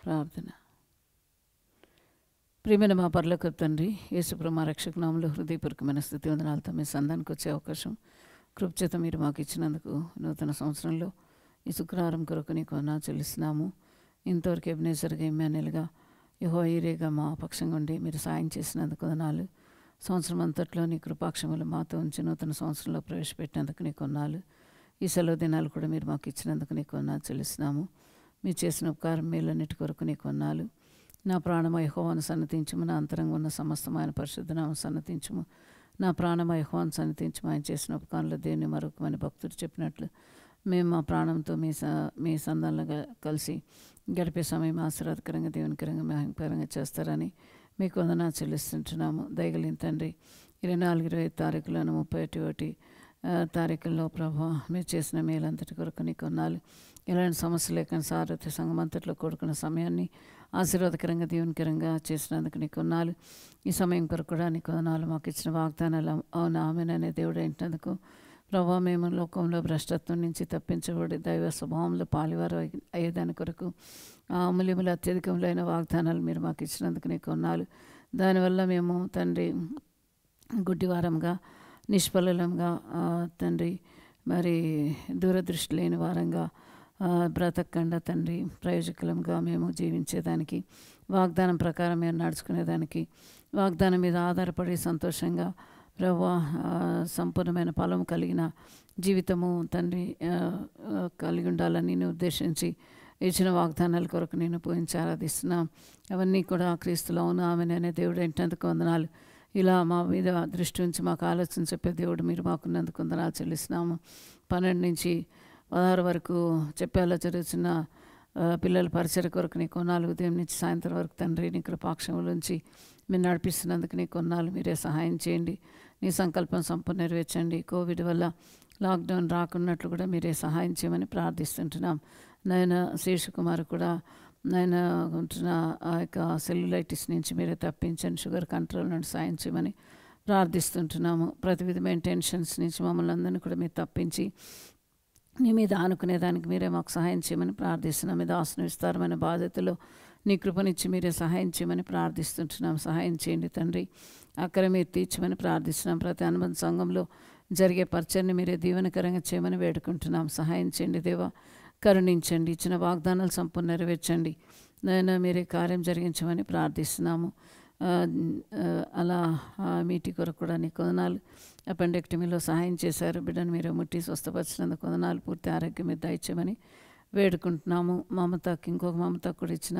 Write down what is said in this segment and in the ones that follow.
ప్రార్థన. ప్రియమైన మా పరలోకపు తండ్రి, యేసుప్రభు మా రక్షక నామములో హృదయపూర్వకమైన స్తుతి వందనాలతో మీ సంధానికి వచ్చే అవకాశం కృపచేత మీరు మాకు ఇచ్చినందుకు నూతన సంవత్సరంలో ఈ శుక్రవారం కొరకు నీకు వందనాలు చెల్లిస్తున్నాము. ఇంతవరకు ఎబెనేజర్గా, ఇమ్మానుయేల్గా, యెహోవా ఈరేగా మా పక్షంగా ఉండి మీరు సాయం చేసినందుకు వందనాలు. సంవత్సరం అంతట్లో నీ కృపాక్షములు మాతో ఉంచి నూతన సంవత్సరంలో ప్రవేశపెట్టినందుకు నీకు వందనాలు. ఈ సెలవు దినాలు కూడా మీరు మాకు ఇచ్చినందుకు నీకు వందనాలు చెల్లిస్తున్నాము. మీరు చేసిన ఉపకారం మేలన్నిటి కొరకు నీకు వందనాలు. నా ప్రాణమ యెహోవాను సన్నతించుము, నా అంతరంగం ఉన్న సమస్తమైన పరిశుద్ధనామం సన్నతించుము. నా ప్రాణమ యెహోవాను సన్నతించుము. ఆయన చేసిన ఉపకారంలో దేవుని మరొకమని భక్తుడు చెప్పినట్లు మేము మా ప్రాణంతో మీ సంధానంలో కలిసి గడిపే సమయం ఆశీర్వాదకరంగా, దేవునికరంగా, మహిమకరంగా చేస్తారని మీకు వందనాలు చెల్లిస్తుంటున్నాము. దయగలిగిన తండ్రి, 24, 25 తారీఖులను 31 తారీఖుల్లో ప్రభా మీరు చేసిన మేలంతటి కొరకు నీకు వందనాలు. ఎలాంటి సమస్య లేకుండా సారథ్య సంఘం అంతట్లో కూడుకున్న సమయాన్ని ఆశీర్వాదకరంగా, దేవునికరంగా చేసినందుకు నీకు వందనాలు. ఈ సమయం కొరకు కూడా నీకు వందనాలు. మాకు ఇచ్చిన వాగ్దానాలు అవును ఆమెననే దేవుడు ఏంటందుకు ప్రభా మేము లోకంలో భ్రష్టత్వం నుంచి తప్పించబడి దైవ స్వభావంలో పాలివారు అయ్యేదాని కొరకు అమూల్యములు అత్యధికములైన వాగ్దానాలు మీరు మాకు ఇచ్చినందుకు నీకు వందనాలు. దానివల్ల మేము తండ్రి గుడ్డివారంగా, నిష్ఫలంగా తండ్రి మరి దూరదృష్టి లేని వారంగా బ్రతకకుండా తండ్రి ప్రయోజకులంగా మేము జీవించేదానికి, వాగ్దానం ప్రకారం మేము నడుచుకునేదానికి, వాగ్దానం మీద ఆధారపడి సంతోషంగా ప్రభువా సంపూర్ణమైన ఫలం కలిగిన జీవితము తండ్రి కలిగి ఉండాలని నేను ఉద్దేశించి ఇచ్చిన వాగ్దానాల కొరకు నేను పూజించి ఆరాధిస్తున్నాం. అవన్నీ కూడా క్రీస్తులో ఉన్న ఆమెనే దేవుడు ఏంటందుకు వందనాలు. ఇలా మా మీద దృష్టి ఉంచి మాకు ఆలోచన చెప్పే దేవుడు మీరు మాకున్నందుకు వందనాలు చెల్లిస్తున్నాము. 12 నుంచి 16 వరకు చెప్పేలా జరుగుతున్న పిల్లల పరిచయ కొరకు నీకు వందనాలు. ఉదయం నుంచి సాయంత్రం వరకు తండ్రి నీ కృపాక్షములోంచి మీరు నడిపిస్తున్నందుకు నీకు వందనాలు. మీరే సహాయం చేయండి. నీ సంకల్పం సంపూర్ణ నెరవేర్చండి. కోవిడ్ వల్ల లాక్డౌన్ రాకున్నట్లు కూడా మీరే సహాయం చేయమని ప్రార్థిస్తుంటున్నాం. నాయన శేషకుమార్ కూడా నాయన ఉంటున్న ఆ యొక్క సెల్యులైటిస్ నుంచి మీరే తప్పించండి. షుగర్ కంట్రోల్ నుండి సాయం చేయమని ప్రార్థిస్తుంటున్నాము. ప్రతి విధమైన టెన్షన్స్ నుంచి మమ్మల్ని అందరినీ కూడా మీరు తప్పించి నీ మీద ఆనుకునేదానికి మీరే మాకు సహాయం చేయమని ప్రార్థిస్తున్నాం. మీ దాసుని విస్తారమైన బాధ్యతలో నీ కృపనిచ్చి మీరే సహాయం చేయమని ప్రార్థిస్తుంటున్నాం. సహాయం చేయండి తండ్రి. అక్కడ మీరు తీర్చమని ప్రార్థిస్తున్నాం. ప్రతి అనుబంధ సంఘంలో జరిగే పరిచయాన్ని మీరే దీవెనకరంగా చేయమని వేడుకుంటున్నాం. సహాయం చేయండి దేవా, కరుణించండి. ఇచ్చిన వాగ్దానాలు సంపూర్ణ నెరవేర్చండి. నాయన మీరే కార్యం జరిగించమని ప్రార్థిస్తున్నాము. అలా మీటి కొరకు కూడా నీకు వందనాలు. అపెండెక్టమీలో సహాయం చేశారు. బిడ్డను మీరు ముట్టి స్వస్థపరిచినందుకు వందనాలు. పూర్తి ఆరోగ్యం మీద దయచేయమని వేడుకుంటున్నాము. మమతకి ఇంకొక మమత కూడా ఇచ్చిన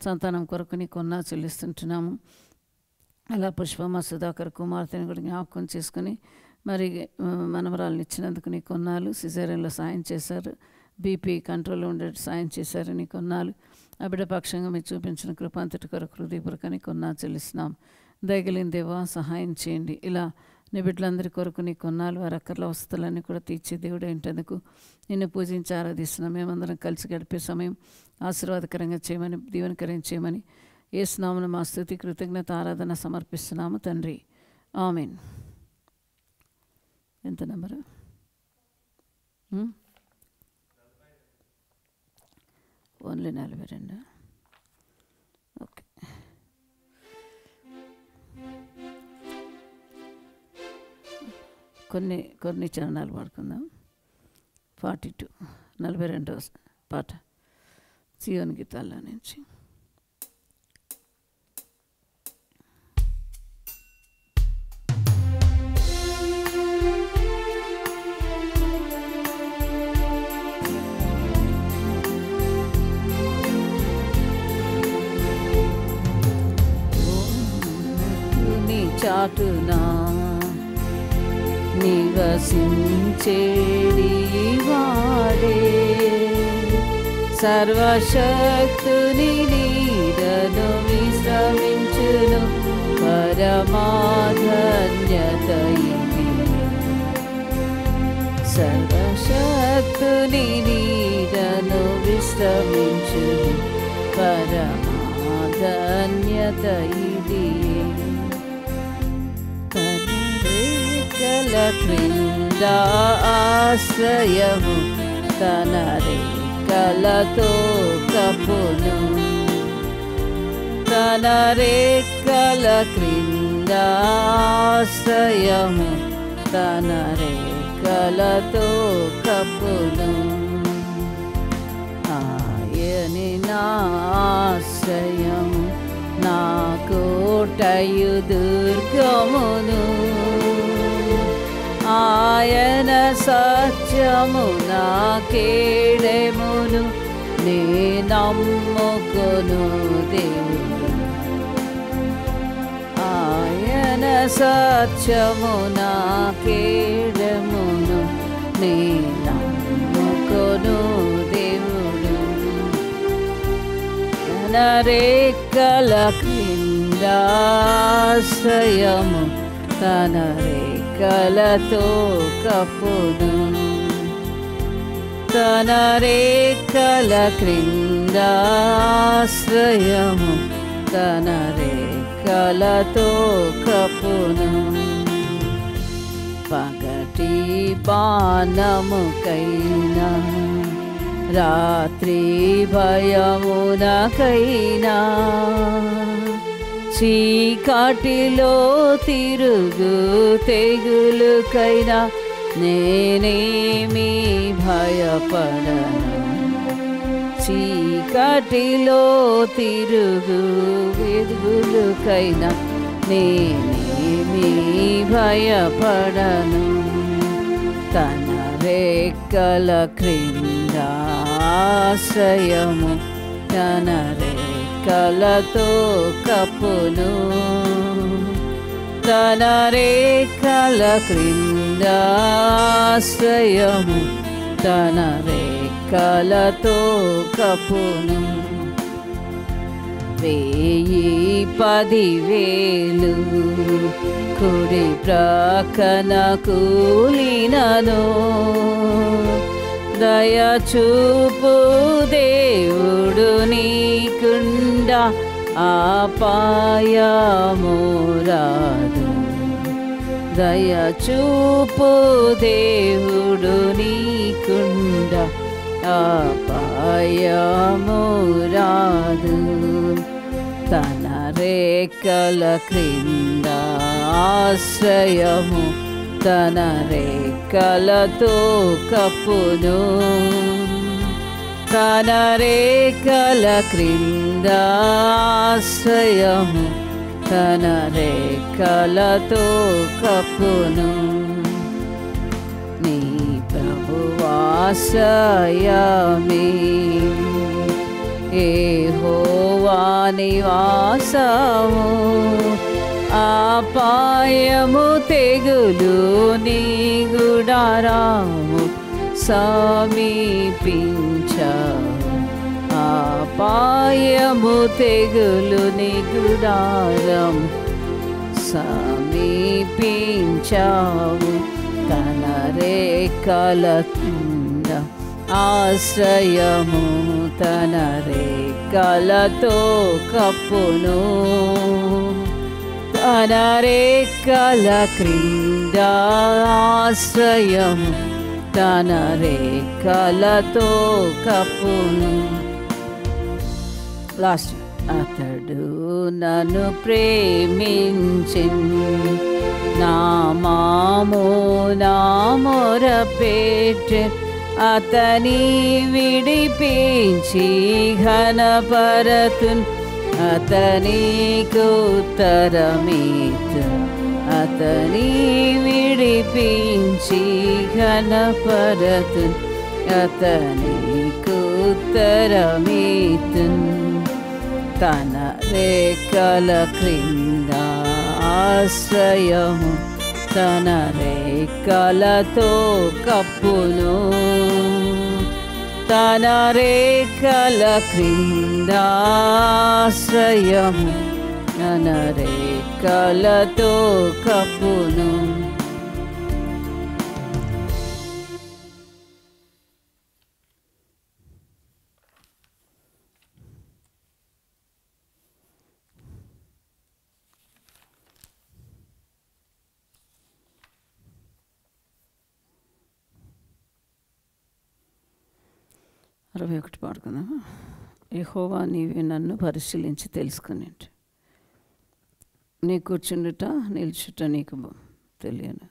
సంతానం కొరకు నీకు వందనాలు చెల్లిస్తుంటున్నాము. అలా పుష్పమ్మ సుధాకర్ కుమార్తెని కూడా జ్ఞాపకం చేసుకుని మరి మనవరాలను ఇచ్చినందుకు నీకు వందనాలు. సిజేరియన్లో సాయం చేశారు. బీపీ కంట్రోల్లో ఉండేట్టు సాయం చేశారు. నీకు వందనాలు. ఆ బిడ్డ పక్షంగా మీరు చూపించిన కృపాంతటి కొరకు హృదయపూర్వక నీకు వందనాలు చెల్లిస్తున్నాం. దయగలిగిన దేవా సహాయం చేయండి. ఇలా నీ బిడ్డలందరి కొరకు నీకు వందనాలు. వారి అక్కర్ల వసతులన్నీ కూడా తీర్చే దేవుడు ఏంటందుకు నిన్ను పూజించి ఆరాధిస్తున్నాం. మేమందరం కలిసి గడిపే సమయం ఆశీర్వాదకరంగా చేయమని, దీవెనకరం చేయమని యేసు నామమున మా స్తుతి కృతజ్ఞత ఆరాధన సమర్పిస్తున్నాము తండ్రి. ఆమేన్. ఎంత నెంబరు? ఓన్లీ 42. ఓకే. కొన్ని చరణాలు పాడుకుందాం. 42, 42వ పాట సియోను గీతాల నుంచి. చాటునా నివసించేడి వాడే సర్వశక్తుని నీడను విశ్రమించును పరమాధన్యత ఇది. సర్వశక్తుని నీడను విశ్రమించును పరమాధన్యత ఇది. రెక్కల క్రింద ఆశ్రయము తన రెక్కలతో కప్పును తన రెక్కల క్రింద ఆశ్రయము తన రెక్కలతో కప్పును. ఆయని నా ఆశ్రయము నా కోటయు దుర్గమును. ఆయన సత్యము నా కేడెమును నే నమ్ముకొను దేవుడు. ఆయన సత్యము నా కేడెమును నే నమ్ముకొను దేవుడు. తన రెక్కల క్రింద ఆశ్రయము తన రెక్కలతో కప్పును. తన రెక్కల క్రింద ఆశ్రయము తన రెక్కలతో కప్పును. పగటి బాణముకైనా రాత్రి భయమునకైనా చీకటిలో తిరుగు తెగులుకైనా నేనేమీ భయపడను. చీకటిలో తిరుగు తెగులుకైనా నేనేమీ భయపడను. తన రెక్కల క్రింద ఆశ్రయము తన రెక్కలతో కప్పును. తన రెక్కల క్రింద ఆశ్రయము తన రెక్కలతో కప్పును. 10,000 కుడి ప్రక్కన కూలినను దయచూపు దేవుడు నీకుండా ఆపాయము రాదు. దయచూపు దేవుడు నీకుండా ఆపాయము రాదు. తన రెక్కల క్రింద ఆశ్రయము తన రెక్కలతో కప్పును. తన రెక్కల క్రింద ఆశ్రయము తన రెక్కలతో కప్పును. నీ ప్రభువాశ్రయమే యెహోవా నివాసము. ఆపాయము తెగులు నీ గుడారము సమీపించవు. ఆపాయము తెగులు నీ గుడారము సమీపించవు. తన రెక్కల కింద ఆశ్రయము తన రెక్కలతో కప్పును. తన రెక్కల క్రింద ఆశ్రయము తన రెక్కలతో కప్పును. లాస్ట్ అతడు నన్ను ప్రేమించెను, నామము నా మొరపెట్టెను. అతని విడిపించి ఘనపరతున్, అతనికి ఉత్తరమిత్తును. అతని విడిపించి ఘనపరతున్, అతనికి ఉత్తరమిత్తును. తన రెక్కల క్రింద ఆశ్రయము తన రెక్కలతో కప్పును. తన రెక్కల క్రింద ఆశ్రయము తన రెక్కలతో కప్పును. అరవై ఒకటి పాడుకుందామా? యెహోవా నీవే నన్ను పరిశీలించి తెలుసుకునేంటి. నీ కూర్చుండుట నిల్చుట నీకు తెలియను.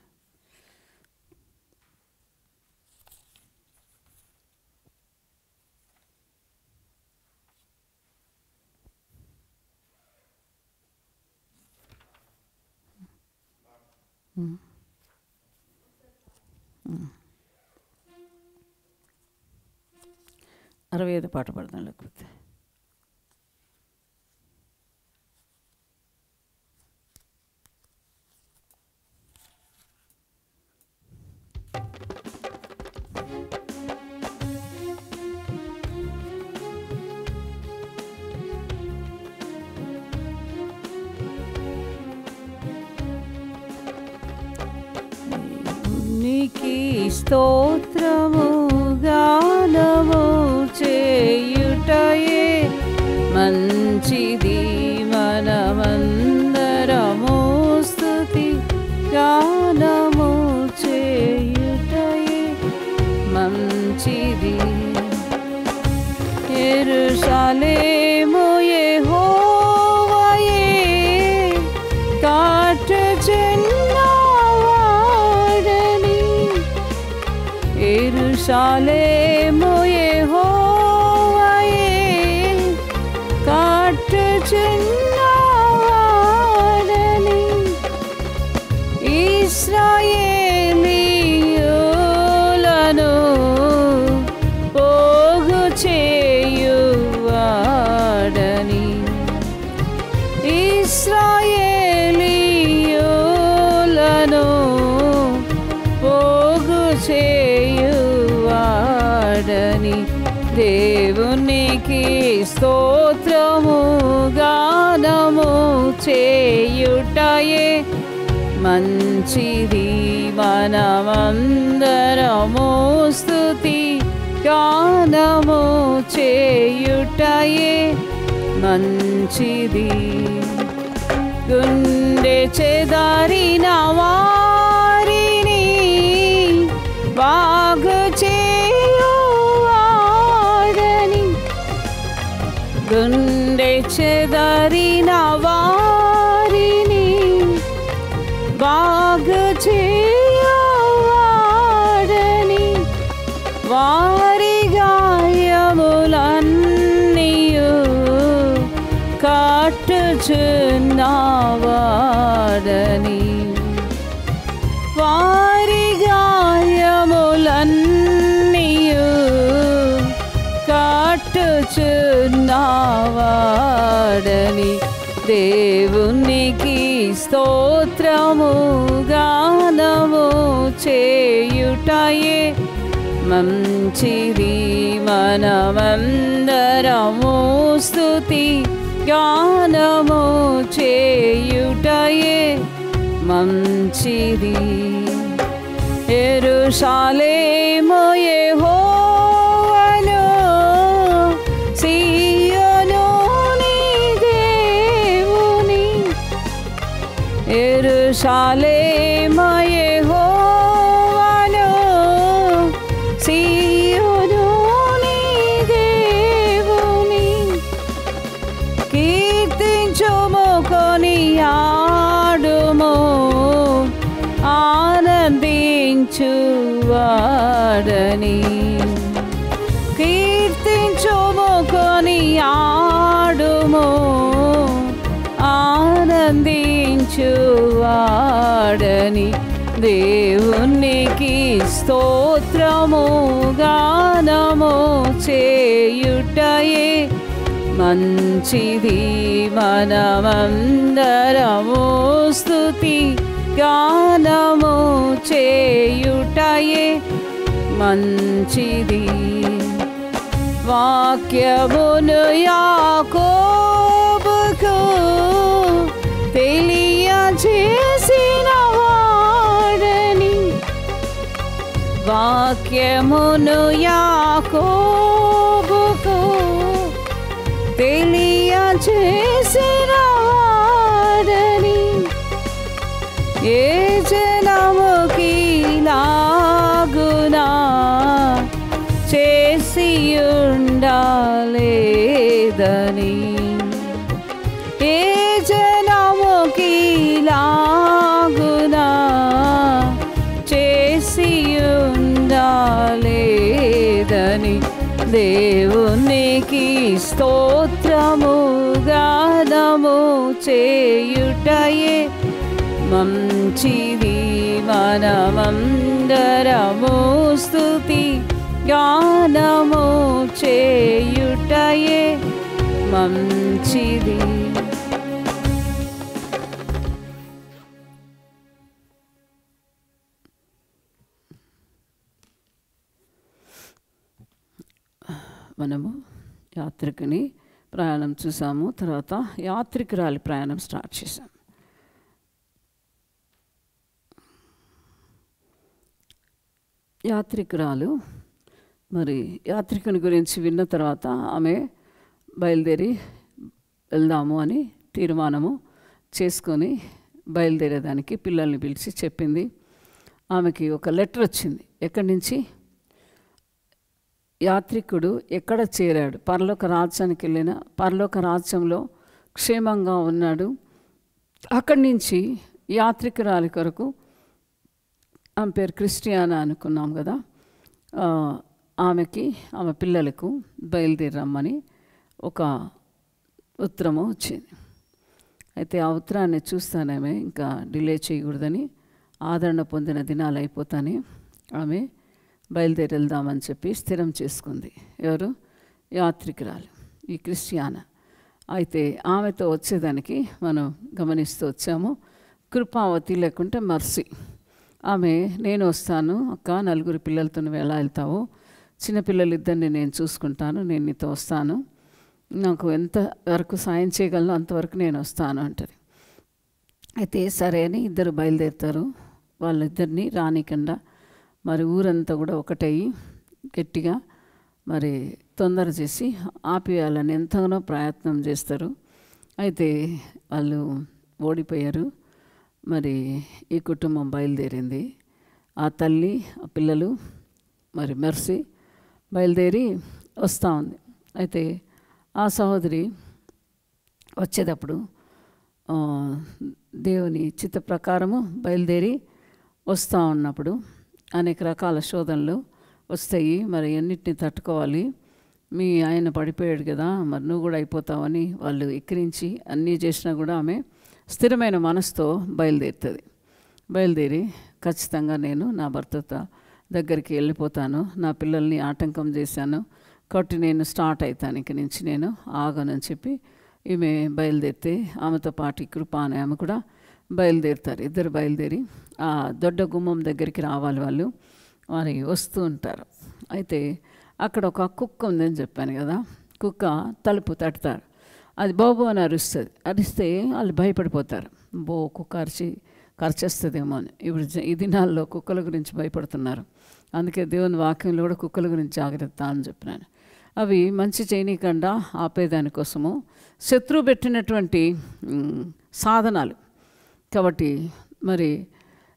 అరవై ఐదు పాట పడదాం. లేకపోతే స్తోత్రము గానము చేయుటయే మంచిది, మనమందరము స్తుతి గానము చేయుటయే మంచిది. యెరూషలేము యెహోవాయే కాటుచున్నవాడని, యెరూషలేము యెహోవాయే కాటుచున్నవాడని, ఇశ్రాయేలీయులను పోగు చేయువాడని, ఇశ్రాయేలీయులను పోగు చేయువాడని. దేవునికి స్తోత్రము గానము చేయుటయే మంచిది, మనమందరము స్తుతి గానము చేయుటయే మంచిది. గుండె చెదరిన వారిని బాగు చేయువాడని, గుండె చెదరిన వారిని బాగు చేయువాడని, వారి గాయములన్నీయు కాటుచున్నవాడని, వారి గాయములన్నీయు కాటుచున్నవాడని. దేవునికి స్తోత్రము గానము చేయుటయే మంచిది, మనమందరము స్తుతి గానము చేయుటయే మంచిది. యెరూషలేము యెహోవాను, సీయోను నీ దేవుని, యెరూషలేము యెహోవాను, సీయోను నీ దేవుని, కీర్తించుము కొనియాడుము ఆనందించువాడని, కీర్తించుము కొనియాడుము ఆనందించువాడని. దేవునికి స్తోత్రము గానము చేయుటయే మంచిది, మనమందరము స్తుతి గానము చేయుటయే మంచిది. వాక్యమును యాకోబుకు తెలియజేసిన వాడని, వాక్యమును యాకోబుకు తెలియజేసిన వాడని, ఏ జనముకి లాగునా చేసియుండాలేదని, ఏ జనముకి లేదని దేవునికి స్తోత్రము గానము చేయుటయే మంచిది. మనమందరము స్తుతి గానము చేయుటయే మంచిది. మనము యాత్రికుని ప్రయాణం చూసాము, తర్వాత యాత్రికురాలి ప్రయాణం స్టార్ట్ చేసాం. యాత్రికురాలు మరి యాత్రికుని గురించి విన్న తర్వాత ఆమె బయలుదేరి వెళ్దాము అని తీర్మానము చేసుకొని బయలుదేరేదానికి పిల్లల్ని పిలిచి చెప్పింది. ఆమెకి ఒక లెటర్ వచ్చింది. ఎక్కడి నుంచి? యాత్రికుడు ఎక్కడ చేరాడు, పరలోక రాజ్యానికి వెళ్ళిన, పరలోక రాజ్యంలో క్షేమంగా ఉన్నాడు. అక్కడి నుంచి యాత్రికురాలి కొరకు, ఆమె పేరు క్రిస్టియానా అనుకున్నాం కదా, ఆమెకి ఆమె పిల్లలకు బయలుదేరమ్మని ఒక ఉత్తరము వచ్చింది. అయితే ఆ ఉత్తరాన్ని చూస్తానేమే ఇంకా డిలే చేయకూడదని, ఆదరణ పొందిన దినాలు అయిపోతానే ఆమె బయలుదేరి వెళ్దామని చెప్పి స్థిరం చేసుకుంది. ఎవరు? యాత్రికురాలు, ఈ క్రిస్టియానా. అయితే ఆమెతో వచ్చేదానికి మనం గమనిస్తూ వచ్చాము. కృపావతి లేకుంటే మర్సీ. ఆమె నేను వస్తాను అక్క, నలుగురు పిల్లలతో నువ్వు ఎలా వెళ్తావు, చిన్నపిల్లలు ఇద్దరిని నేను చూసుకుంటాను, నేను నీతో వస్తాను, నాకు ఎంత వరకు సాయం చేయగలను అంతవరకు నేను వస్తాను అంటది. అయితే సరే అని ఇద్దరు బయలుదేరుతారు. వాళ్ళిద్దరిని రానికుండా మరి ఊరంతా కూడా ఒకటయ్యి గట్టిగా మరి తొందర చేసి ఆపేయాలని ఎంతగానో ప్రయత్నం చేస్తారు. అయితే వాళ్ళు ఓడిపోయారు. మరి ఈ కుటుంబం బయలుదేరింది. ఆ తల్లి, ఆ పిల్లలు, మరి మెర్సీ బయలుదేరి వస్తూ ఉంది. అయితే ఆ సహోదరి వచ్చేటప్పుడు దేవుని చిత్త ప్రకారము బయలుదేరి వస్తూ ఉన్నప్పుడు అనేక రకాల శోధనలు వస్తాయి. మరి అన్నిటిని తట్టుకోవాలి. మీ ఆయన పడిపోయాడు కదా, మరి నువ్వు కూడా అయిపోతావని వాళ్ళు ఎక్కిరించి అన్నీ చేసినా కూడా ఆమె స్థిరమైన మనసుతో బయలుదేరుతుంది. బయలుదేరి ఖచ్చితంగా నేను నా భర్త దగ్గరికి వెళ్ళిపోతాను, నా పిల్లల్ని ఆటంకం చేశాను కాబట్టి నేను స్టార్ట్ అవుతాను, ఇక నుంచి నేను ఆగనని చెప్పి ఈమె బయలుదేరితే ఆమెతో పాటు కృప అనే ఆమె కూడా బయలుదేరుతారు. ఇద్దరు బయలుదేరి ఆ దొడ్డ గుమ్మం దగ్గరికి రావాలి. వాళ్ళు మరి వస్తూ ఉంటారు. అయితే అక్కడ ఒక కుక్క ఉందని చెప్పాను కదా, కుక్క తలుపు తట్టుతారు. అది బాబు అని అరుస్తుంది. అరిస్తే వాళ్ళు భయపడిపోతారు. కుక్క కరిచేస్తుందేమో అని. ఇప్పుడు ఈ దినాల్లో కుక్కల గురించి భయపడుతున్నారు. అందుకే దేవుని వాక్యంలో కూడా కుక్కల గురించి జాగ్రత్త అని చెప్పినాను. అవి మంచి చేయనీయకుండా ఆపేదానికోసము శత్రువు పెట్టినటువంటి సాధనాలు. కాబట్టి మరి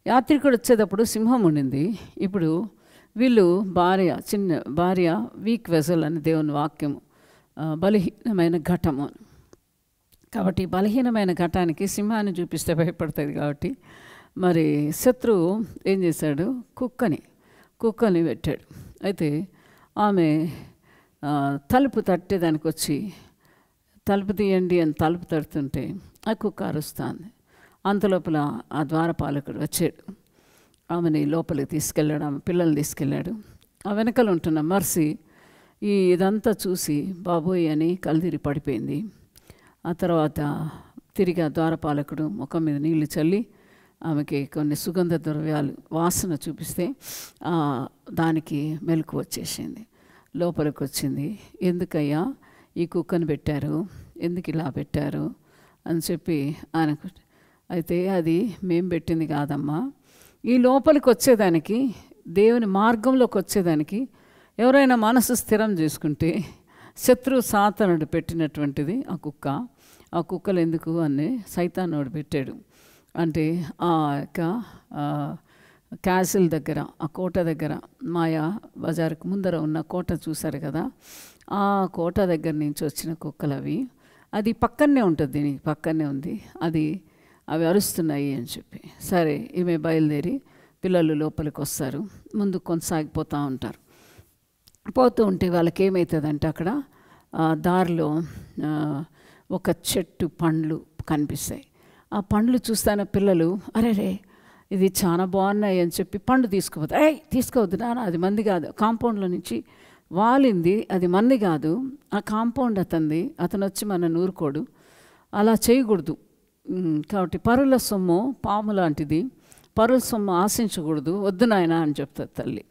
యాత్రికుడు వచ్చేటప్పుడు సింహం ఉండింది. ఇప్పుడు వీళ్ళు చిన్న భార్య వీక్ వెజల్ అని దేవుని వాక్యము, బలహీనమైన ఘటము. కాబట్టి బలహీనమైన ఘటానికి సింహాన్ని చూపిస్తే భయపడుతుంది. కాబట్టి మరి శత్రువు ఏం చేశాడు, కుక్కని పెట్టాడు. అయితే ఆమె తలుపు తట్టేదానికి వచ్చి తలుపు తీయండి అని తలుపు తడుతుంటే ఆ కుక్క అరుస్తుంది. అంతలోపల ఆ ద్వారపాలకుడు వచ్చాడు. ఆమెని లోపలికి తీసుకెళ్ళాడు, ఆమె పిల్లల్ని తీసుకెళ్ళాడు. ఆ వెనకాల ఉంటున్న మర్సీ ఇదంతా చూసి బాబోయ్ అని కళ్ళితిరి పడిపోయింది. ఆ తర్వాత తిరిగి ఆ ద్వారపాలకుడు ముఖం మీద నీళ్లు చల్లి ఆమెకి కొన్ని సుగంధ ద్రవ్యాలు వాసన చూపిస్తే దానికి మెలకు వచ్చేసింది. లోపలికి వచ్చింది. ఎందుకయ్యా ఈ కుక్కను పెట్టారు, ఎందుకు ఇలా పెట్టారు అని చెప్పి ఆయనకు. అయితే అది మేము పెట్టింది కాదమ్మా, ఈ లోపలికి వచ్చేదానికి, దేవుని మార్గంలోకి వచ్చేదానికి ఎవరైనా మనసు స్థిరం చేసుకుంటే శత్రువు సాతానుడు పెట్టినటువంటిది ఆ కుక్క. ఆ కుక్కలు ఎందుకు అని సైతానుడు పెట్టాడు. అంటే ఆ యొక్క క్యాసిల్ దగ్గర, ఆ కోట దగ్గర, మాయా బజార్కి ముందర ఉన్న కోట చూశారు కదా, ఆ కోట దగ్గర నుంచి వచ్చిన కుక్కలు అవి. అది పక్కనే ఉంటుంది, దీనికి పక్కనే ఉంది. అవి అరుస్తున్నాయి అని చెప్పి సరే ఈమె బయలుదేరి పిల్లలు లోపలికి వస్తారు, ముందు కొనసాగిపోతూ ఉంటారు. పోతూ ఉంటే వాళ్ళకి ఏమవుతుందంటే అక్కడ దారిలో ఒక చెట్టు పండ్లు కనిపిస్తాయి. ఆ పండ్లు చూస్తానే పిల్లలు అరే ఇది చాలా బాగున్నాయి అని చెప్పి పండు తీసుకుపోతారు. తీసుకోవద్దు నాన్న, అది మంది కాదు, కాంపౌండ్లో నుంచి వాలింది, అది మంది కాదు, ఆ కాంపౌండ్ అతనిది, అతను వచ్చి మన నూరుకోడు, అలా చేయకూడదు. కాబట్టి పరుల సొమ్ము పాము లాంటిది, పరుల సొమ్ము ఆశించకూడదు, వద్దు నాయన అని చెప్తారు తల్లి.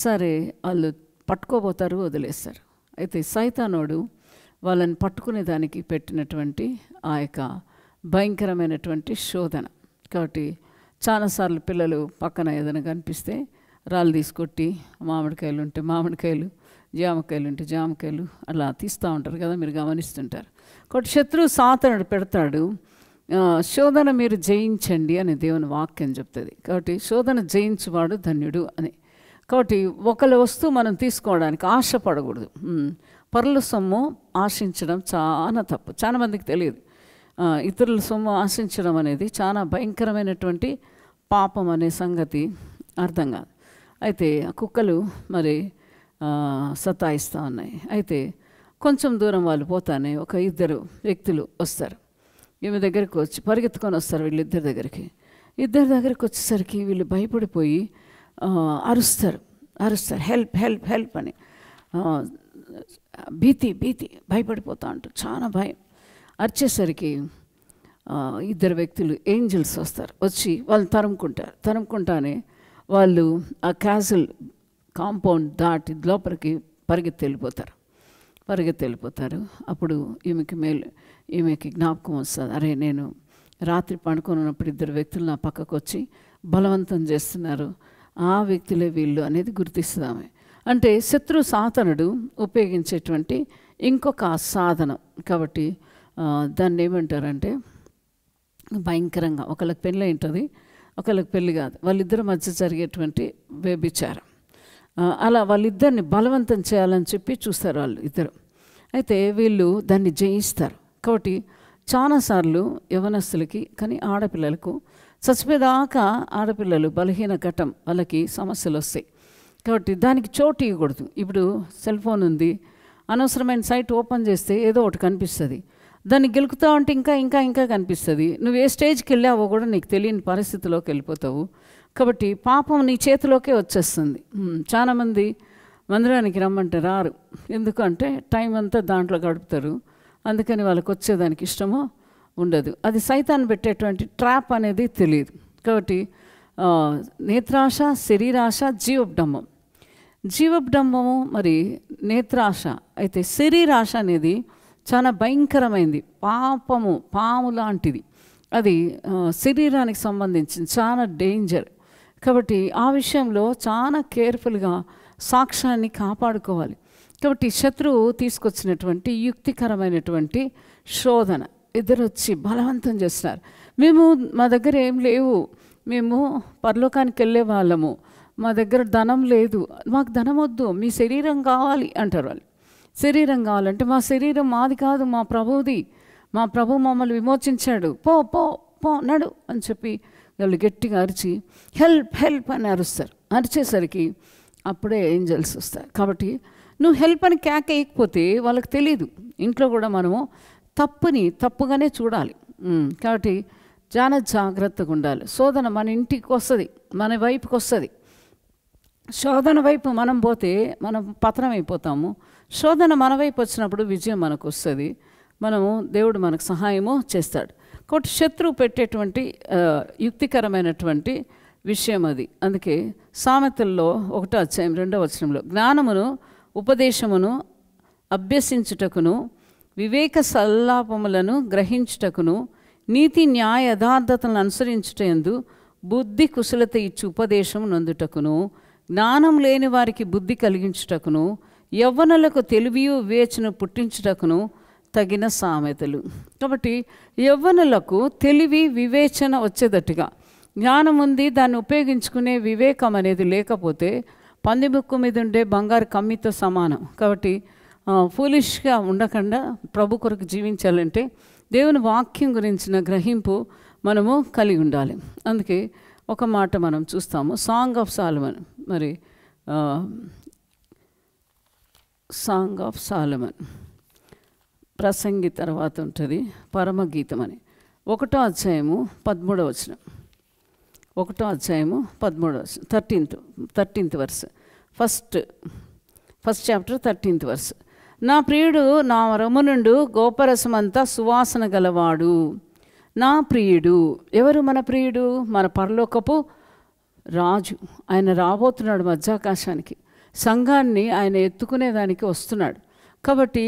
సరే వాళ్ళు పట్టుకోబోతారు, వదిలేస్తారు. అయితే సైతానోడు వాళ్ళని పట్టుకునే దానికి పెట్టినటువంటి ఆ యొక్క భయంకరమైనటువంటి శోధన. కాబట్టి చాలాసార్లు పిల్లలు పక్కన ఏదైనా కనిపిస్తే రాళ్ళు తీసుకొట్టి, మామిడికాయలు ఉంటే మామిడికాయలు, జామకాయలు ఉంటే జామకాయలు అలా తీస్తూ ఉంటారు కదా, మీరు గమనిస్తుంటారు. కాబట్టి శత్రువు సాతానుడు పెడతాడు, శోధన మీరు జయించండి అని దేవుని వాక్యం చెప్తుంది. కాబట్టి శోధన జయించువాడు ధన్యుడు అని. కాబట్టి ఒకళ్ళ వస్తువు మనం తీసుకోవడానికి ఆశపడకూడదు. పరుల సొమ్ము ఆశించడం చాలా తప్పు, చాలా మందికి తెలియదు. ఇతరుల సొమ్ము ఆశించడం అనేది చాలా భయంకరమైనటువంటి పాపం అనే సంగతి అర్థం కాదు. అయితే ఆ కుక్కలు మరి సతాయిస్తూ ఉన్నాయి. అయితే కొంచెం దూరం వాళ్ళు పోతానే ఒక ఇద్దరు వ్యక్తులు వస్తారు. ఈమె దగ్గరికి వచ్చి పరిగెత్తుకొని వస్తారు వీళ్ళిద్దరి దగ్గరికి. ఇద్దరి దగ్గరికి వచ్చేసరికి వీళ్ళు భయపడిపోయి అరుస్తారు, హెల్ప్ హెల్ప్ హెల్ప్ అని. భీతి భయపడిపోతా ఉంటారు, చాలా భయం. అరిచేసరికి ఇద్దరు వ్యక్తులు ఏంజల్స్ వస్తారు, వచ్చి వాళ్ళు తరుముకుంటానే వాళ్ళు ఆ క్యాసిల్ కాంపౌండ్ దాటి లోపలికి పరిగెత్తి వెళ్ళిపోతారు. అప్పుడు ఈమెకి జ్ఞాపకం వస్తుంది, అరే నేను రాత్రి పండుకొని ఉన్నప్పుడు ఇద్దరు వ్యక్తులు నా పక్కకు వచ్చి బలవంతం చేస్తున్నారు, ఆ వ్యక్తులే వీళ్ళు అనేది గుర్తిస్తామే. అంటే శత్రు సాతనుడు ఉపయోగించేటువంటి ఇంకొక సాధనం. కాబట్టి దాన్ని ఏమంటారంటే భయంకరంగా, ఒకళ్ళకి పెళ్ళి ఉంటుంది, ఒకళ్ళకి పెళ్ళి కాదు, వాళ్ళిద్దరి మధ్య జరిగేటువంటి వ్యభిచారం. అలా వాళ్ళిద్దరిని బలవంతం చేయాలని చెప్పి చూస్తారు వాళ్ళు ఇద్దరు. అయితే వీళ్ళు దాన్ని జయిస్తారు. కాబట్టి చాలాసార్లు యవనస్తులకి, కానీ ఆడపిల్లలకు చచ్చిపోయేదాకా ఆడపిల్లలు బలహీన ఘటం, వాళ్ళకి సమస్యలు వస్తాయి. కాబట్టి దానికి చోటు ఇవ్వకూడదు. ఇప్పుడు సెల్ ఫోన్ ఉంది, అనవసరమైన సైట్ ఓపెన్ చేస్తే ఏదో ఒకటి కనిపిస్తుంది, దాన్ని గెలుకుతా ఉంటే ఇంకా కనిపిస్తుంది. నువ్వు ఏ స్టేజ్కి వెళ్ళావో కూడా నీకు తెలియని పరిస్థితిలోకి వెళ్ళిపోతావు. కాబట్టి పాపం నీ చేతిలోకే వచ్చేస్తుంది. చాలామంది మందిరానికి రమ్మంటే రారు, ఎందుకంటే టైం అంతా దాంట్లో గడుపుతారు, అందుకని వాళ్ళకి వచ్చేదానికి ఇష్టమో ఉండదు. అది సైతాన్ని పెట్టేటువంటి ట్రాప్ అనేది తెలియదు. కాబట్టి నేత్రాశ, శరీరాశ, జీవబ్డంబము మరి నేత్రాశ. అయితే శరీరాశ అనేది చాలా భయంకరమైంది, పాము లాంటిది. అది శరీరానికి సంబంధించింది, చాలా డేంజర్. కాబట్టి ఆ విషయంలో చాలా కేర్ఫుల్గా సాక్ష్యాన్ని కాపాడుకోవాలి. కాబట్టి శత్రువు తీసుకొచ్చినటువంటి యుక్తికరమైనటువంటి శోధన, ఇద్దరు వచ్చి బలవంతం చేస్తున్నారు. మా దగ్గర ఏం లేవు, మేము పరలోకానికి వెళ్ళే వాళ్ళము, మా దగ్గర ధనం లేదు, మాకు ధనం వద్దు, మీ శరీరం కావాలి అంటారు వాళ్ళు. శరీరం కావాలంటే మా శరీరం మాది కాదు, మా ప్రభువుది, మా ప్రభు మమ్మల్ని విమోచించాడు, పో పో పో నడు అని చెప్పి వాళ్ళు గట్టిగా అరిచి హెల్ప్ హెల్ప్ అని అరుస్తారు. అరిచేసరికి అప్పుడే ఏంజల్స్ వస్తారు. కాబట్టి నువ్వు హెల్ప్ అని కేక వేయకపోతే వాళ్ళకి తెలియదు. ఇంట్లో కూడా మనము తప్పుగానే చూడాలి. కాబట్టి చాలా జాగ్రత్తగా ఉండాలి. శోధన మన ఇంటికి వస్తుంది, మన వైపుకి వస్తుంది. శోధన వైపు మనం పోతే మనం పతనం అయిపోతాము. శోధన మన వైపు వచ్చినప్పుడు విజయం మనకు వస్తుంది, దేవుడు మనకు సహాయము చేస్తాడు. కాబట్టి శత్రువు పెట్టేటువంటి యుక్తికరమైనటువంటి విషయం అది. అందుకే సామెతల్లో 1వ అధ్యాయం 2వ వచనంలో జ్ఞానమును ఉపదేశమును అభ్యసించుటకును వివేక సల్లాపములను గ్రహించుటకును నీతి న్యాయ యథార్థతలను అనుసరించుటయందు బుద్ధి కుశలత ఇచ్చి ఉపదేశం నందుటకును జ్ఞానం లేని వారికి బుద్ధి కలిగించుటకును యవ్వనులకు తెలివియు వివేచన పుట్టించుటకును తగిన సామెతలు. కాబట్టి యవ్వనులకు తెలివి వివేచన వచ్చేటట్టుగా జ్ఞానం ఉంది, దాన్ని ఉపయోగించుకునే వివేకం అనేది లేకపోతే పందిముక్కు మీద ఉండే బంగారు కమ్మితో సమానం. కాబట్టి ఫూలిష్గా ఉండకుండా ప్రభు కొరకు జీవించాలంటే దేవుని వాక్యం గురించిన గ్రహింపు మనము కలిగి ఉండాలి. అందుకే ఒక మాట మనం చూస్తాము. సాంగ్ ఆఫ్ సాలమన్, మరి సాంగ్ ఆఫ్ సాలమన్ ప్రసంగి తర్వాత ఉంటుంది పరమగీతం అని. 1వ అధ్యాయము 13వ వచనం. 1వ అధ్యాయము 13వ వచనం, 13th verse. First chapter 13th verse. నా ప్రియుడు నా రొమ్మునుండు గోపరసమంతా సువాసన గలవాడు. నా ప్రియుడు ఎవరు? మన ప్రియుడు మన పరలోకపు రాజు. ఆయన రాబోతున్నాడు మధ్యాకాశానికి. సంఘాన్ని ఆయన ఎత్తుకునేదానికి వస్తున్నాడు. కాబట్టి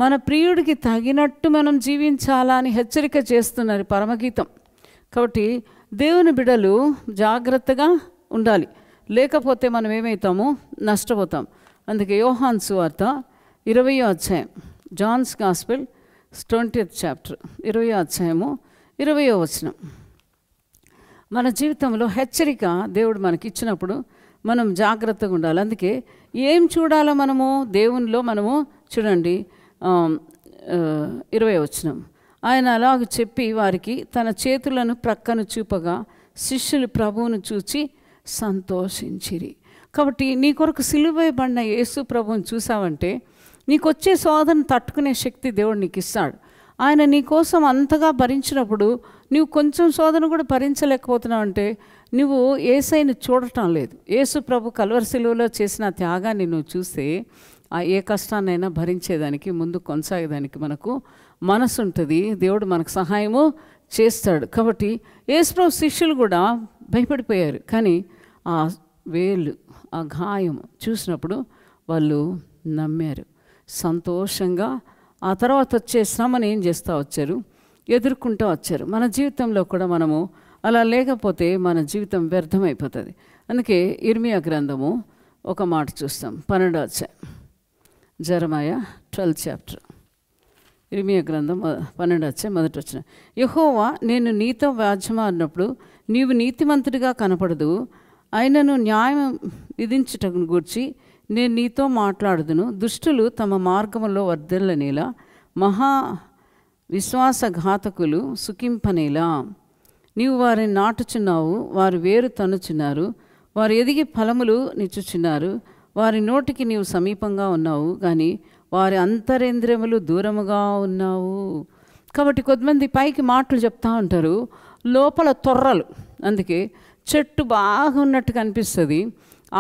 మన ప్రియుడికి తగినట్టు మనం జీవించాలా అని హెచ్చరిక చేస్తున్నారు పరమగీతం. కాబట్టి దేవుని బిడ్డలు జాగ్రత్తగా ఉండాలి, లేకపోతే మనం ఏమవుతాము? నష్టపోతాం. అందుకే యోహాను సువార్త 20వ అధ్యాయం, జాన్స్ గాస్పెల్ 20th చాప్టర్ 20వ అధ్యాయము 20వ వచనం. మన జీవితంలో హెచ్చరిక దేవుడు మనకి ఇచ్చినప్పుడు మనం జాగ్రత్తగా ఉండాలి. అందుకే ఏం చూడాలో మనము దేవునిలో మనము చూడండి. 20వ వచనం. ఆయన అలాగ చెప్పి వారికి తన చేతులను ప్రక్కను చూపగా శిష్యులు ప్రభువును చూచి సంతోషించిరి. కాబట్టి నీ కొరకు సిలువైబడిన యేసు ప్రభువుని చూసావంటే నీకు వచ్చే శోధన తట్టుకునే శక్తి దేవుడు నీకు ఇస్తాడు. ఆయన నీ కోసం అంతగా భరించినప్పుడు నువ్వు కొంచెం శోధన కూడా భరించలేకపోతున్నావు అంటే నువ్వు యేసయ్యను చూడటం లేదు. యేసు ప్రభు కల్వరి సిలువలో చేసిన త్యాగాన్ని నువ్వు చూస్తే ఆ ఏ కష్టాన్నైనా భరించేదానికి, ముందు కొనసాగేదానికి మనకు మనసు ఉంటుంది. దేవుడు మనకు సహాయము చేస్తాడు. కాబట్టి యేసు ప్రభు శిష్యులు కూడా భయపడిపోయారు. కానీ ఆ వేలు, ఆ గాయం చూసినప్పుడు వాళ్ళు నమ్మారు, సంతోషంగా ఆ తర్వాత వచ్చే శ్రమను ఏం చేస్తూ వచ్చారు? ఎదుర్కొంటూ వచ్చారు. మన జీవితంలో కూడా మనము అలా లేకపోతే మన జీవితం వ్యర్థమైపోతుంది. అందుకే ఇర్మియా గ్రంథము ఒక మాట చూస్తాం. 12వ అధ్యాయం, జెరమయా 12th చాప్టర్. ఇర్మియా గ్రంథం 12వ అధ్యాయం 1వ వచనం. యెహోవా నేను నీతో వ్యాజ్యమాడినప్పుడు నీవు నీతిమంతుడిగా కనపడదు, ఆయనను న్యాయం విధించుటను గూర్చి నేను నీతో మాట్లాడుదును. దుష్టులు తమ మార్గములో వర్ధిల్లనేలా, మహా విశ్వాసఘాతకులు సుఖింపనేలా. నీవు వారిని నాటుచున్నావు, వారు వేరు తన్నుచున్నారు, వారు ఎదిగి ఫలములు నిచ్చుచున్నారు. వారి నోటికి నీవు సమీపంగా ఉన్నావు, కానీ వారి అంతరేంద్రియములు దూరముగా ఉన్నావు. కాబట్టి కొద్దిమంది పైకి మాటలు చెప్తూ ఉంటారు, లోపల తొర్రలు. అందుకే చెట్టు బాగా ఉన్నట్టు కనిపిస్తుంది,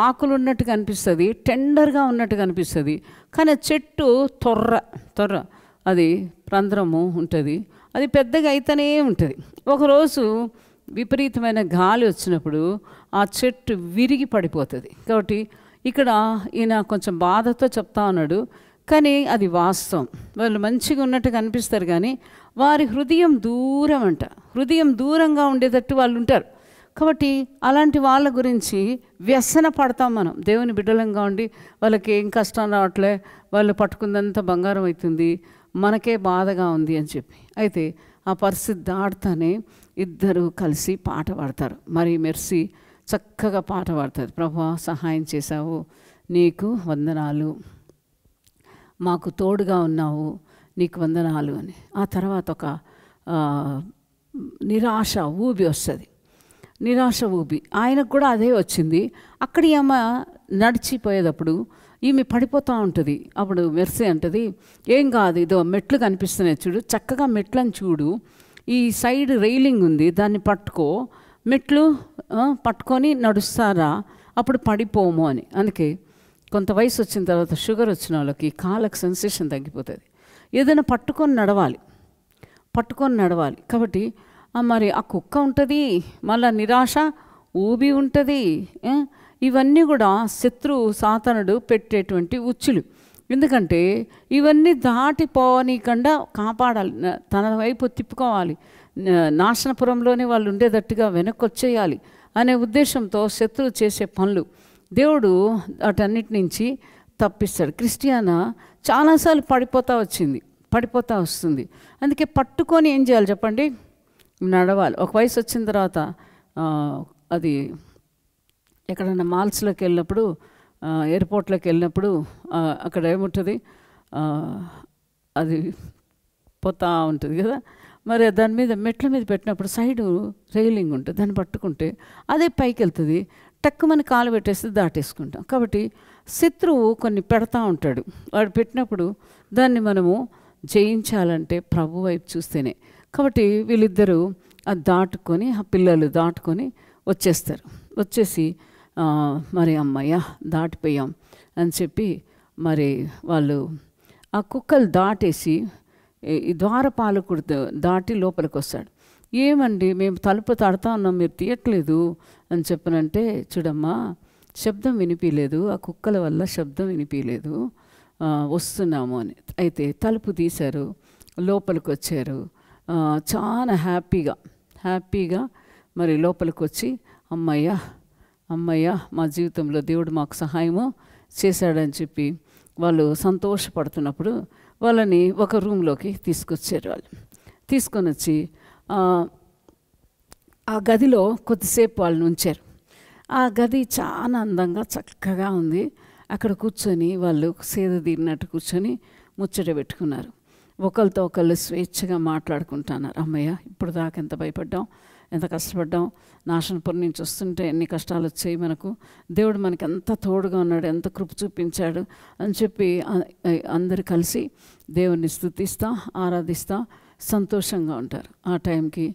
ఆకులు ఉన్నట్టు కనిపిస్తుంది, టెండర్గా ఉన్నట్టు కనిపిస్తుంది, కానీ చెట్టు తొర్ర అది రంధ్రము ఉంటుంది, అది పెద్దగా అయితేనే ఉంటుంది. ఒకరోజు విపరీతమైన గాలి వచ్చినప్పుడు ఆ చెట్టు విరిగి పడిపోతుంది. కాబట్టి ఇక్కడ ఈయన కొంచెం బాధతో చెప్తా ఉన్నాడు, కానీ అది వాస్తవం. వాళ్ళు మంచిగా ఉన్నట్టు కనిపిస్తారు, కానీ వారి హృదయం దూరం అంట. హృదయం దూరంగా ఉండేటట్టు వాళ్ళు ఉంటారు. కాబట్టి అలాంటి వాళ్ళ గురించి వ్యసన పడతాం మనం. దేవుని బిడ్డలంగా ఉండి వాళ్ళకి ఏం కష్టం రావట్లే, వాళ్ళు పట్టుకుందంతా బంగారం అవుతుంది, మనకే బాధగా ఉంది అని చెప్పి. అయితే ఆ పరిస్థితి దాటుతానే ఇద్దరు కలిసి పాట పాడతారు. మరి మెర్సీ చక్కగా పాట పాడుతుంది. ప్రభువా సహాయం చేశావు, నీకు వందనాలు, మాకు తోడుగా ఉన్నావు, నీకు వందనాలు అని. ఆ తర్వాత ఒక నిరాశ ఊబి వస్తుంది. నిరాశ ఊబి ఆయనకు కూడా అదే వచ్చింది. అక్కడ ఈమె నడిచిపోయేటప్పుడు ఈమె పడిపోతూ ఉంటుంది. అప్పుడు మెర్సీ అంటుంది, ఏం కాదు, ఇదో మెట్లు కనిపిస్తున్నాయి చూడు, చక్కగా మెట్లను చూడు, ఈ సైడ్ రైలింగ్ ఉంది, దాన్ని పట్టుకో, మెట్లు పట్టుకొని నడుస్తారా, అప్పుడు పడిపోము అని. అందుకే కొంత వయసు వచ్చిన తర్వాత షుగర్ వచ్చిన వాళ్ళకి కాళ్ళకు సెన్సేషన్ తగ్గిపోతుంది. ఏదైనా పట్టుకొని నడవాలి. కాబట్టి మరి ఆ కుక్క ఉంటుంది, మళ్ళీ నిరాశ ఊబి ఉంటుంది. ఇవన్నీ కూడా శత్రువు సాతానుడు పెట్టేటువంటి ఉచ్చులు. ఎందుకంటే ఇవన్నీ దాటిపోనీకుండా కాపాడాలి, తన వైపు తిప్పుకోవాలి, నాశనపురంలోనే వాళ్ళు ఉండేటట్టుగా వెనక్కి వచ్చేయాలి అనే ఉద్దేశంతో శత్రువు చేసే పనులు దేవుడు వాటన్నిటి నుంచి తప్పిస్తాడు. క్రిస్టియానా చాలాసార్లు పడిపోతూ వస్తుంది. అందుకే పట్టుకొని ఏం చేయాలి చెప్పండి? నడవాలి. ఒక వయసు వచ్చిన తర్వాత అది ఎక్కడన్నా మాల్స్లోకి వెళ్ళినప్పుడు, ఎయిర్పోర్ట్లోకి వెళ్ళినప్పుడు అక్కడ ఏముంటుంది, అది పోతా ఉంటుంది కదా, మరి దాని మీద మెట్ల మీద పెట్టినప్పుడు సైడు రైలింగ్ ఉంటుంది, దాన్ని పట్టుకుంటే అదే పైకి వెళ్తుంది, టక్కుమని కాలు పెట్టేస్తే దాటేసుకుంటాం. కాబట్టి శత్రువు కొన్ని పెడతా ఉంటాడు, వాడు పెట్టినప్పుడు దాన్ని మనము జయించాలంటే ప్రభు వైపు చూస్తేనే. కాబట్టి వీళ్ళిద్దరూ అది దాటుకొని, ఆ పిల్లలు దాటుకొని వచ్చేస్తారు. వచ్చేసి మరి అమ్మయ్య దాటిపోయాం అని చెప్పి మరి వాళ్ళు ఆ కుక్కలు దాటేసి ఈ ద్వారపాలకుడు దాటి లోపలికి వస్తాడు. ఏమండి మేము తలుపు తడతా ఉన్నాం, మీరు తీయట్లేదు అని చెప్పనంటే, చూడమ్మా శబ్దం వినిపించలేదు, ఆ కుక్కల వల్ల శబ్దం వినిపించలేదు, వస్తున్నాము అని. అయితే తలుపు తీశారు, లోపలికి వచ్చారు. చాలా హ్యాపీగా మరి లోపలికి వచ్చి అమ్మయ్య మా జీవితంలో దేవుడు మాకు సహాయము చేశాడని చెప్పి వాళ్ళు సంతోషపడుతున్నప్పుడు వాళ్ళని ఒక రూమ్లోకి తీసుకొచ్చారు. వాళ్ళు తీసుకొని వచ్చి ఆ గదిలో కొద్దిసేపు వాళ్ళని ఉంచారు. ఆ గది చాలా అందంగా చక్కగా ఉంది. అక్కడ కూర్చొని వాళ్ళు సేద తీరినట్టు కూర్చొని ముచ్చట పెట్టుకున్నారు. ఒకరితో ఒకళ్ళు స్వేచ్ఛగా మాట్లాడుకుంటున్నారు. అమ్మయ్య ఇప్పుడు దాకా ఎంత భయపడ్డాం, ఎంత కష్టపడ్డాం, నాశనపురం నుంచి వస్తుంటే ఎన్ని కష్టాలు వచ్చాయి, మనకు దేవుడు మనకి ఎంత తోడుగా ఉన్నాడు, ఎంత కృప చూపించాడు అని చెప్పి అందరు కలిసి దేవుణ్ణి స్తుతిస్తా ఆరాధిస్తా సంతోషంగా ఉంటారు. ఆ టైంకి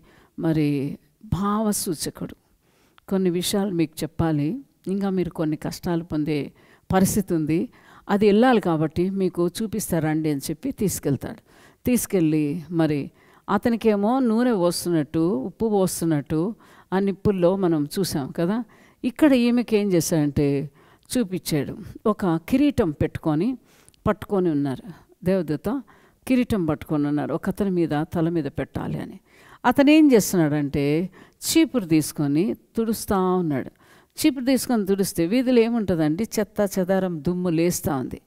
మరి భావసూచకుడు కొన్ని విషయాలు మీకు చెప్పాలి, ఇంకా మీరు కొన్ని కష్టాలు పొందే పరిస్థితి ఉంది, అది వెళ్ళాలి కాబట్టి మీకు చూపిస్తారండి అని చెప్పి తీసుకెళ్ళి మరి అతనికేమో నూనె పోస్తున్నట్టు, ఉప్పు పోస్తున్నట్టు ఆ నిప్పుల్లో మనం చూసాం కదా. ఇక్కడ ఈమెకి ఏం చేశాడంటే చూపించాడు. ఒక కిరీటం పట్టుకొని ఉన్నారు, దేవదూత కిరీటం పట్టుకొని ఉన్నారు, ఒక అతని మీద తల మీద పెట్టాలి అని. అతను ఏం చేస్తున్నాడంటే చీపురు తీసుకొని తుడుస్తూ ఉన్నాడు. చీపురు తీసుకొని తుడిస్తే వీధిలో ఏముంటుందండి, చెత్త చెదారం దుమ్ము లేస్తూ ఉంది.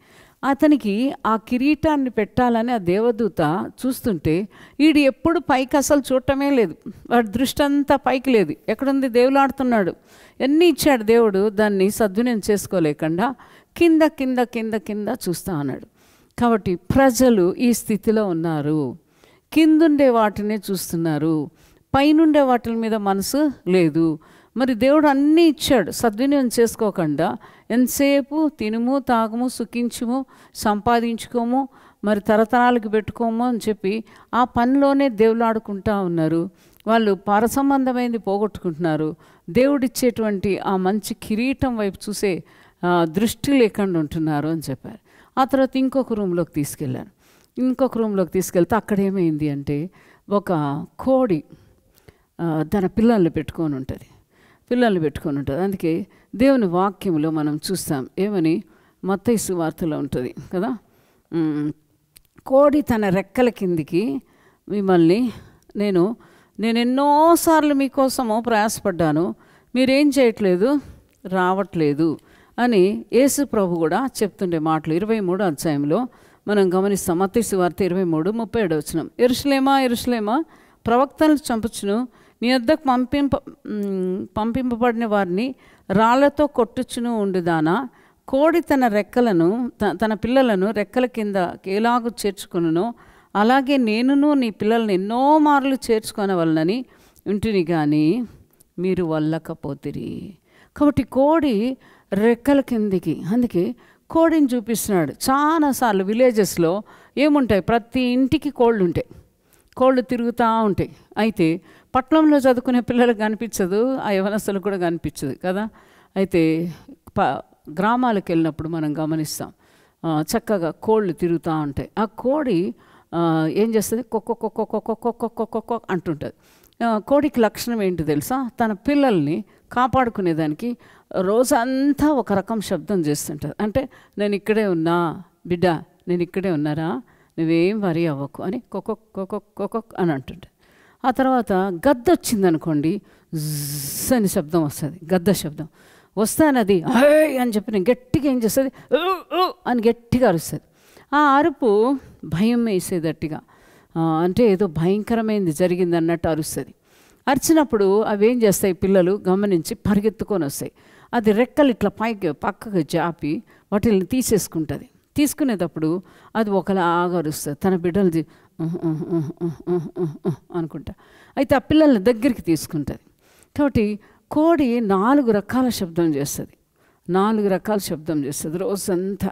అతనికి ఆ కిరీటాన్ని పెట్టాలని ఆ దేవదూత చూస్తుంటే వీడు ఎప్పుడు పైకి అసలు చూడటమే లేదు, వాడి దృష్టి అంతా పైకి లేదు, ఎక్కడుంది దేవులాడుతున్నాడు, ఎన్ని ఇచ్చాడు దేవుడు, దాన్ని సద్వినియోగం చేసుకోలేకుండా కింద కింద కింద కింద చూస్తూ ఉన్నాడు. కాబట్టి ప్రజలు ఈ స్థితిలో ఉన్నారు, కిందుండే వాటినే చూస్తున్నారు, పైనుండే వాటి మీద మనసు లేదు. మరి దేవుడు అన్నీ ఇచ్చాడు, సద్వినియోగం చేసుకోకుండా ఎంతసేపు తినుము తాగుము సుఖించుము సంపాదించుకోము మరి తరతరాలకు పెట్టుకోము అని చెప్పి ఆ పనిలోనే దేవులాడుకుంటూ ఉన్నారు. వాళ్ళు పరసంబంధమైనది పోగొట్టుకుంటున్నారు, దేవుడిచ్చేటువంటి ఆ మంచి కిరీటం వైపు చూసే దృష్టి లేకుండా ఉంటున్నారు అని చెప్పారు. ఆ తర్వాత ఇంకొక రూమ్లోకి తీసుకెళ్తే అక్కడ ఏమైంది అంటే ఒక కోడి తన పిల్లల్ని పెట్టుకొని ఉంటుంది. అందుకే దేవుని వాక్యంలో మనం చూస్తాం, ఏమని మత్తయి సువార్తలో ఉంటుంది కదా, కోడి తన రెక్కల కిందికి మిమ్మల్ని నేను ఎన్నోసార్లు మీకోసము ప్రయాసపడ్డాను, మీరేం చేయట్లేదు, రావట్లేదు అని యేసు ప్రభు కూడా చెప్తుండే మాటలు 23వ అధ్యాయంలో మనం గమనిస్తాం. మత్తయి సువార్త 23:37 వచనం, యెరూషలేమా ప్రవక్తలను చంపుచును, నీ వద్దకు పంపింపబడిన వారిని రాళ్లతో కొట్టుచును ఉండుదానా, కోడి తన పిల్లలను రెక్కల కింద ఎలాగూ చేర్చుకొనునో అలాగే నేనును నీ పిల్లలను ఎన్నో మార్లు చేర్చుకొనవలనని వింటిని కానీ మీరు వల్లకపోతిరి. కాబట్టి కోడి రెక్కల కిందికి, అందుకే కోడిని చూపిస్తున్నాడు. చాలాసార్లు విలేజెస్లో ఏముంటాయి, ప్రతి ఇంటికి కోళ్ళు తిరుగుతూ ఉంటాయి. అయితే పట్టణంలో చదువుకునే పిల్లలకు కనిపించదు, ఆ యవనస్తులకు కూడా కనిపించదు కదా. అయితే గ్రామాలకు వెళ్ళినప్పుడు మనం గమనిస్తాం, చక్కగా కోళ్ళు తిరుగుతూ ఉంటాయి. ఆ కోడి ఏం చేస్తుంది, కొక్క అంటుంటుంది. కోడికి లక్షణం ఏంటి తెలుసా, తన పిల్లల్ని కాపాడుకునేదానికి రోజంతా ఒక రకం శబ్దం చేస్తుంటుంది. అంటే నేను ఇక్కడే ఉన్నా బిడ్డ, నేను ఇక్కడే ఉన్నారా, నువ్వేం వరి అవ్వకు అని కొక్క అని అంటుంటుంది. ఆ తర్వాత గద్ద వచ్చిందనుకోండి, జ్జ్ అని శబ్దం వస్తుంది, గద్ద శబ్దం వస్తానది అని చెప్పి నేను గట్టిగా ఏం చేస్తుంది, అని గట్టిగా అరుస్తుంది. ఆ అరుపు భయం వేసేదట్టుగా, అంటే ఏదో భయంకరమైనది జరిగింది అన్నట్టు అరుస్తుంది. అరిచినప్పుడు అవి ఏం చేస్తాయి, పిల్లలు గమనించి పరిగెత్తుకొని వస్తాయి. అది రెక్కలు ఇట్లా పక్కకు జాపి వాటిని తీసుకునేటప్పుడు అది ఒకలాగా అరుస్తుంది, తన బిడ్డలది అనుకుంటా. అయితే ఆ పిల్లల్ని దగ్గరికి తీసుకుంటుంది. కాబట్టి కోడి 4 రకాల శబ్దం చేస్తుంది, 4 రకాల శబ్దం చేస్తుంది రోజంతా.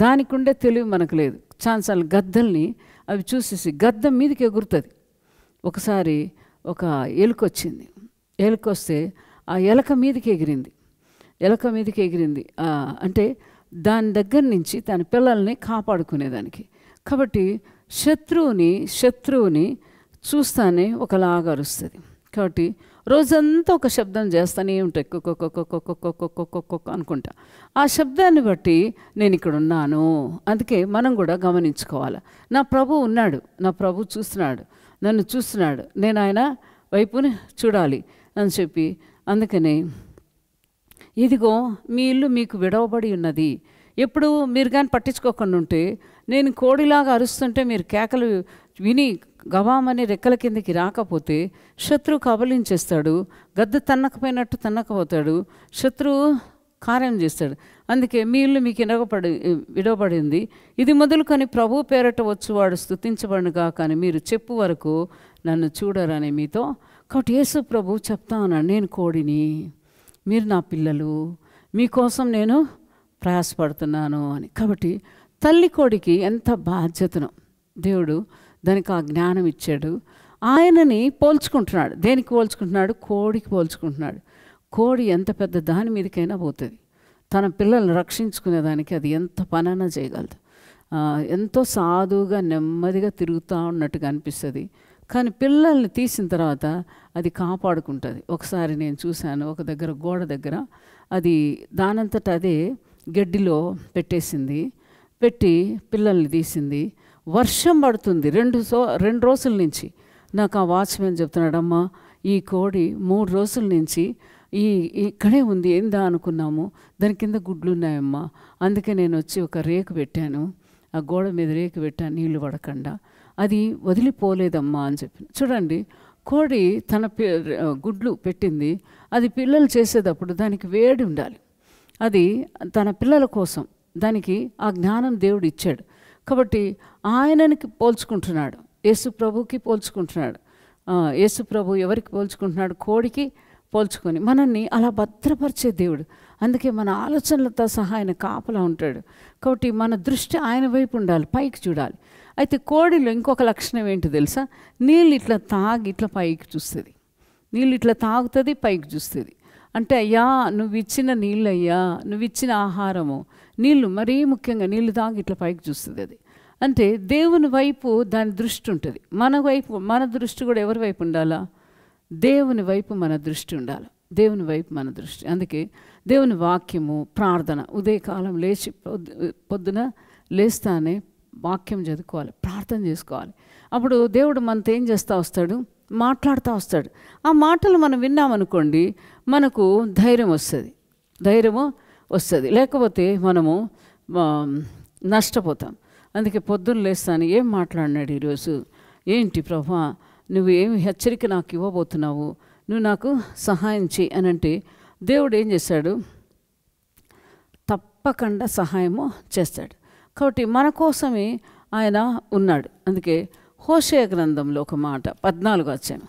దానికి ఉండే తెలివి మనకు లేదు. చాలాసార్లు గద్దల్ని అవి చూసేసి గద్ద మీదకి ఎగురుతుంది. ఒకసారి ఒక ఎలుకొచ్చింది, ఎలుకొస్తే ఆ ఎలక మీదకి ఎగిరింది, అంటే దాని దగ్గర నుంచి తన పిల్లల్ని కాపాడుకునేదానికి. కాబట్టి శత్రువుని చూస్తానే ఒకలాగా అరుస్తుంది. కాబట్టి రోజంతా ఒక శబ్దం చేస్తూనే ఉంటాయి, కుక్క అనుకుంటా. ఆ శబ్దాన్ని బట్టి నేను ఇక్కడ ఉన్నాను. అందుకే మనం కూడా గమనించుకోవాలి, నా ప్రభు ఉన్నాడు, నా ప్రభు చూస్తున్నాడు, నన్ను చూస్తున్నాడు, నేను ఆయన వైపుని చూడాలి అని చెప్పి. అందుకని ఇదిగో మీ ఇల్లు మీకు విడవబడి ఉన్నది. ఎప్పుడు మీరు కానీ పట్టించుకోకుండా ఉంటే, నేను కోడిలాగా అరుస్తుంటే మీరు కేకలు విని గవామని రెక్కల కిందకి రాకపోతే శత్రువు కబలించేస్తాడు, గద్ద తన్నకపోయినట్టు తన్నకపోతాడు, శత్రువు కార్యం చేస్తాడు. అందుకే మీ ఇల్లు మీకు విడవబడింది, ఇది మొదలుకొని ప్రభు పేరట వచ్చువాడు స్తుతించబడునుగా, కానీ మీరు చెప్పు వరకు నన్ను చూడరని మీతో. కాబట్టి యేసు ప్రభు చెప్తా ఉన్నాడు, నేను కోడిని, మీరు నా పిల్లలు, మీకోసం నేను ప్రయాసపడుతున్నాను అని. కాబట్టి తల్లి కోడికి ఎంత బాధ్యతను దేవుడు దానికి ఆ జ్ఞానం ఇచ్చాడు. ఆయనని పోల్చుకుంటున్నాడు. దేనికి పోల్చుకుంటున్నాడు? కోడికి పోల్చుకుంటున్నాడు. కోడి ఎంత పెద్ద దాని మీదకైనా పోతుంది, తన పిల్లల్ని రక్షించుకునేదానికి అది ఎంత పనైనా చేయగలదు. ఎంతో సాధువుగా నెమ్మదిగా తిరుగుతూ ఉన్నట్టుగా అనిపిస్తుంది, కానీ పిల్లల్ని తీసిన తర్వాత అది కాపాడుకుంటుంది. ఒకసారి నేను చూశాను, ఒక దగ్గర గోడ దగ్గర అది దానంతట అదే గడ్డిలో పెట్టి పిల్లల్ని తీసింది. వర్షం పడుతుంది 2 రోజుల నుంచి. నాకు ఆ వాచ్మెన్ చెప్తున్నాడమ్మా, ఈ కోడి 3 రోజుల నుంచి ఇక్కడే ఉంది, ఏందా అనుకున్నాము, దాని కింద గుడ్లు ఉన్నాయమ్మా, అందుకే నేను వచ్చి ఒక రేకు పెట్టాను, ఆ గోడ మీద రేకు పెట్టాను నీళ్లు పడకుండా, అది వదిలిపోలేదమ్మా అని చెప్పి. చూడండి, కోడి తన గుడ్లు పెట్టింది, అది పిల్లలు చేసేటప్పుడు దానికి వేడి ఉండాలి, అది తన పిల్లల కోసం దానికి ఆ జ్ఞానం దేవుడు ఇచ్చాడు. కాబట్టి ఆయనకి పోల్చుకుంటున్నాడు, యేసు ప్రభుకి పోల్చుకుంటున్నాడు. యేసు ప్రభు ఎవరికి పోల్చుకుంటున్నాడు? కోడికి పోల్చుకొని మనల్ని అలా భద్రపరిచే దేవుడు. అందుకే మన ఆలోచనలతో సహా ఆయన కాపలా ఉంటాడు. కాబట్టి మన దృష్టి ఆయన వైపు ఉండాలి, పైకి చూడాలి. అయితే కోడిలో ఇంకొక లక్షణం ఏంటి తెలుసా? నీళ్ళు ఇట్లా తాగి ఇట్లా పైకి చూస్తుంది, నీళ్ళు ఇట్లా తాగుతుంది, పైకి చూస్తుంది. అంటే అయ్యా నువ్వు ఇచ్చిన నీళ్ళు, అయ్యా నువ్వు ఇచ్చిన ఆహారము, నీళ్ళు, మరీ ముఖ్యంగా నీళ్ళు తాగి ఇట్లా పైకి చూస్తుంది. అది అంటే దేవుని వైపు దాని దృష్టి ఉంటుంది. మన దృష్టి కూడా ఎవరి వైపు ఉండాలా? దేవుని వైపు మన దృష్టి ఉండాలి, దేవుని వైపు మన దృష్టి. అందుకే దేవుని వాక్యము, ప్రార్థన, ఉదయకాలం లేచి పొద్దున లేస్తానే వాక్యం చదువుకోవాలి, ప్రార్థన చేసుకోవాలి. అప్పుడు దేవుడు మనతో ఏం చేస్తూ వస్తాడు? మాట్లాడుతూ వస్తాడు. ఆ మాటలు మనం విన్నామనుకోండి, మనకు ధైర్యం వస్తుంది, లేకపోతే మనము నష్టపోతాం. అందుకే పొద్దున్న లేస్తాను, ఏం మాట్లాడినాడు ఈరోజు, ఏంటి ప్రభా నువ్వు ఏమి హెచ్చరిక నాకు ఇవ్వబోతున్నావు, నువ్వు నాకు సహాయం చేయి అని అంటే దేవుడు ఏం చేశాడు? తప్పకుండా సహాయము చేస్తాడు. కాబట్టి మన కోసమే ఆయన ఉన్నాడు. అందుకే హోషేయ గ్రంథంలో ఒక మాట, 14వ అధ్యాయం,